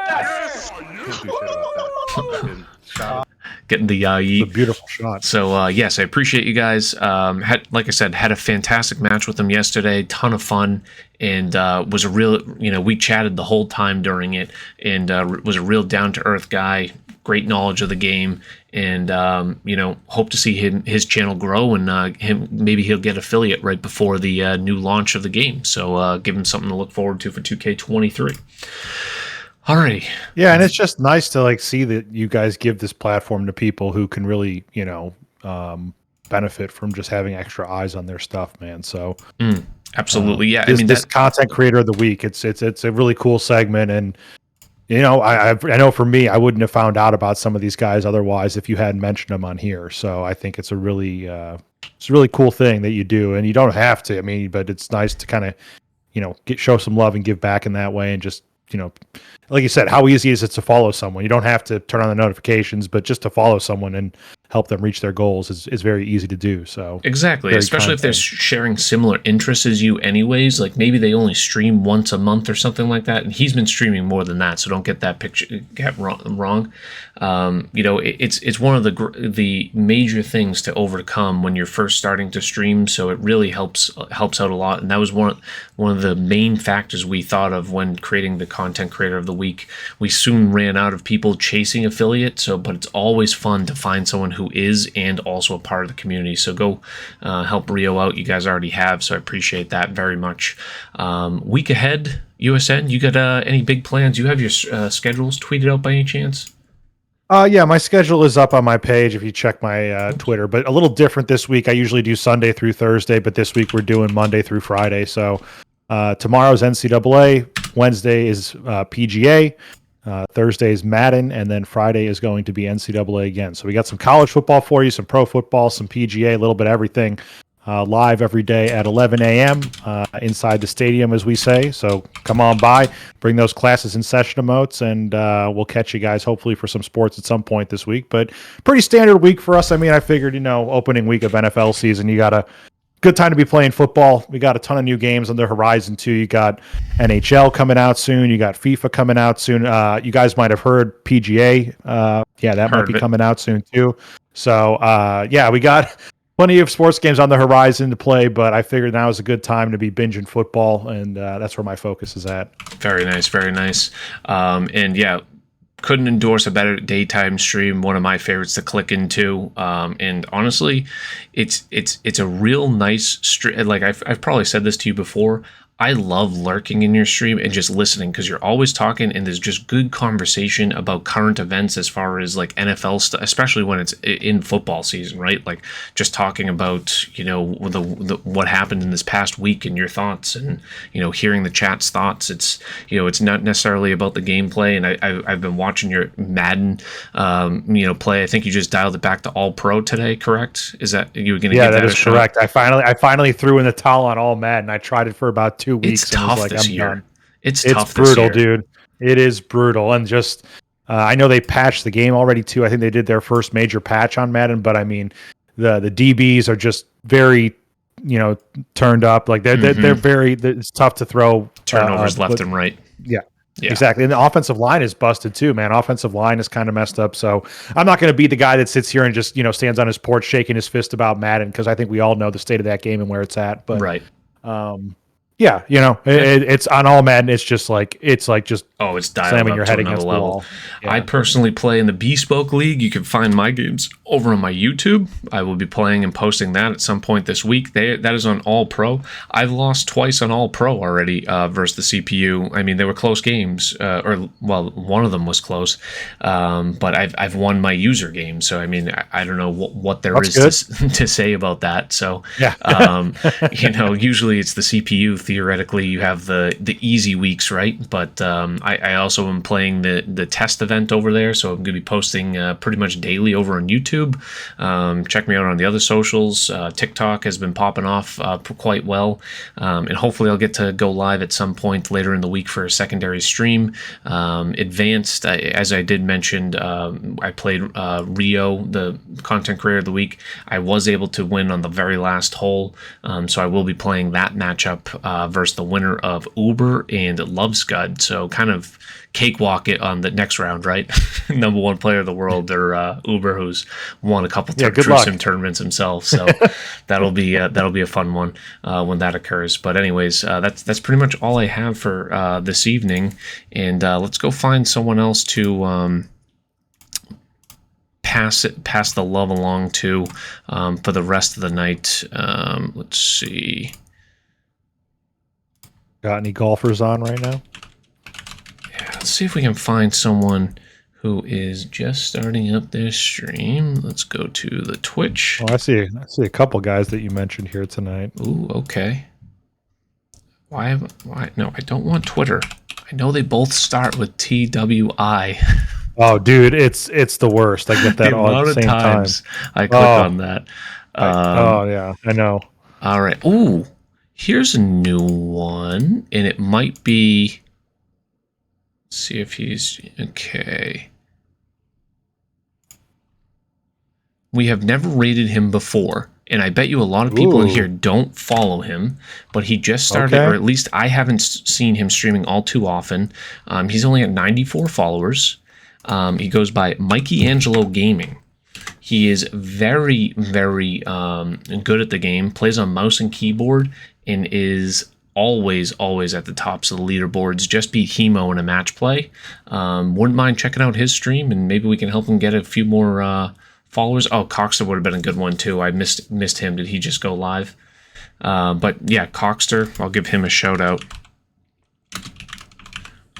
Getting the It's a beautiful shot. So yes, I appreciate you guys. Like I said, had a fantastic match with them yesterday. Ton of fun, and was a real. We chatted the whole time during it, and was a real down to earth guy. Great knowledge of the game, and hope to see his channel grow, and maybe he'll get affiliate right before the new launch of the game. So give him something to look forward to for 2K23. Alrighty. Yeah, and it's just nice to see that you guys give this platform to people who can really, benefit from just having extra eyes on their stuff, man. So Absolutely, yeah. This content creator of the week, it's a really cool segment, and I know for me, I wouldn't have found out about some of these guys otherwise if you hadn't mentioned them on here. So I think it's a really cool thing that you do, and you don't have to. I mean, but it's nice to kind of show some love and give back in that way, and just like you said, how easy is it to follow someone? You don't have to turn on the notifications, but just to follow someone and help them reach their goals is very easy to do. So exactly, especially if they're sharing similar interests as you anyways. Like maybe they only stream once a month or something like that, and he's been streaming more than that, so don't get that picture wrong. It's one of the major things to overcome when you're first starting to stream, so it really helps out a lot. And that was one of the main factors we thought of when creating the content creator of the week. We soon ran out of people chasing affiliate, but it's always fun to find someone who is and also a part of the community. So go help Rio out. You guys already have, so I appreciate that very much. Week ahead, USN, you got any big plans? You have your schedules tweeted out by any chance? Yeah, my schedule is up on my page if you check my Twitter, but a little different this week. I usually do Sunday through Thursday, but this week we're doing Monday through Friday. So tomorrow's NCAA, Wednesday is PGA, Thursday is Madden, and then Friday is going to be NCAA again. So we got some college football for you, some pro football, some PGA, a little bit of everything, live every day at 11 a.m. Inside the stadium, as we say. So come on by, bring those classes and session emotes, and we'll catch you guys hopefully for some sports at some point this week. But pretty standard week for us. I mean, I figured, opening week of NFL season, you got a good time to be playing football. We got a ton of new games on the horizon too. You got NHL coming out soon. You got FIFA coming out soon. You guys might have heard PGA. That might be coming out soon too. So we got plenty of sports games on the horizon to play, but I figured now is a good time to be binging football, and that's where my focus is at. Very nice, very nice. Couldn't endorse a better daytime stream. One of my favorites to click into. And honestly, it's a real nice stream. Like I've probably said this to you before. I love lurking in your stream and just listening because you're always talking and there's just good conversation about current events as far as like NFL stuff, especially when it's in football season, right? Like just talking about, what happened in this past week and your thoughts and, hearing the chat's thoughts. It's, it's not necessarily about the gameplay. And I've been watching your Madden, play. I think you just dialed it back to all pro today, correct? Is that you were going to get that? Yeah, that is correct. I finally threw in the towel on all Madden. I tried it for about 2 weeks. It's tough this year. Done. It's brutal, dude. It is brutal. And just, I know they patched the game already too. I think they did their first major patch on Madden, but I mean, the DBs are just very, turned up. Like they're very. It's tough to throw turnovers left and right. Yeah. Exactly. And the offensive line is busted too, man. Offensive line is kind of messed up. So I'm not going to be the guy that sits here and just, stands on his porch shaking his fist about Madden, because I think we all know the state of that game and where it's at. But right. It's on all Madden. It's just it's dialed slamming up your to head another against level. the wall. Yeah. I personally play in the Bespoke League. You can find my games over on my YouTube. I will be playing and posting that at some point this week. That is on All Pro. I've lost twice on All Pro already versus the CPU. I mean, they were close games, one of them was close, but I've won my user game. So I mean, I don't know what there is to say about that. So usually it's the CPU. Theoretically, you have the easy weeks, right? But I also am playing the test event over there, so I'm going to be posting pretty much daily over on YouTube. Check me out on the other socials. TikTok has been popping off quite well, and hopefully I'll get to go live at some point later in the week for a secondary stream. Advanced, as I did mention, I played Rio, the content creator of the week. I was able to win on the very last hole, so I will be playing that matchup versus the winner of Uber and Love Scud. So kind of cakewalk it on the next round, right? Number one player of the world, or Uber, who's won a couple True Sim tournaments himself. So that'll be a fun one when that occurs. But anyways, that's pretty much all I have for this evening. And let's go find someone else to pass the love along to for the rest of the night. Let's see. Got any golfers on right now? Yeah, let's see if we can find someone who is just starting up their stream. Let's go to the Twitch. Oh, I see a couple guys that you mentioned here tonight. Ooh, okay. Why? No, I don't want Twitter. I know they both start with TWI. Oh, dude, it's the worst. I get that The all at amount the of same time. times I click on that. Oh yeah, I know. All right. Ooh, here's a new one, and it might be. Let's see if he's okay. We have never rated him before, and I bet you a lot of people in here don't follow him, but he just started, or at least I haven't seen him streaming all too often. He's only at 94 followers. He goes by Mikey Angelo Gaming. He is very, very good at the game, plays on mouse and keyboard, and is always at the tops of the leaderboards. Just beat Hemo in a match play. Wouldn't mind checking out his stream, and maybe we can help him get a few more followers. Oh, Coxter would have been a good one too. I missed him. Did he just go live? But yeah, Coxter, I'll give him a shout out.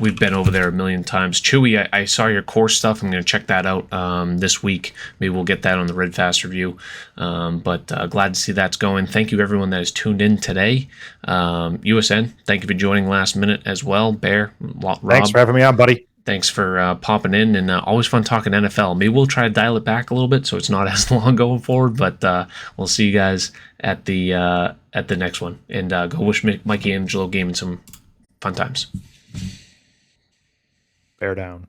We've been over there a million times. Chewy, I saw your course stuff. I'm going to check that out this week. Maybe we'll get that on the Red Fast review. But glad to see that's going. Thank you, everyone that has tuned in today. USN, thank you for joining last minute as well. Bear, Rob. Thanks for having me on, buddy. Thanks for popping in, and always fun talking NFL. Maybe we'll try to dial it back a little bit so it's not as long going forward, but we'll see you guys at the next one. And go wish Mikey Angelo Gaming some fun times. Bear down.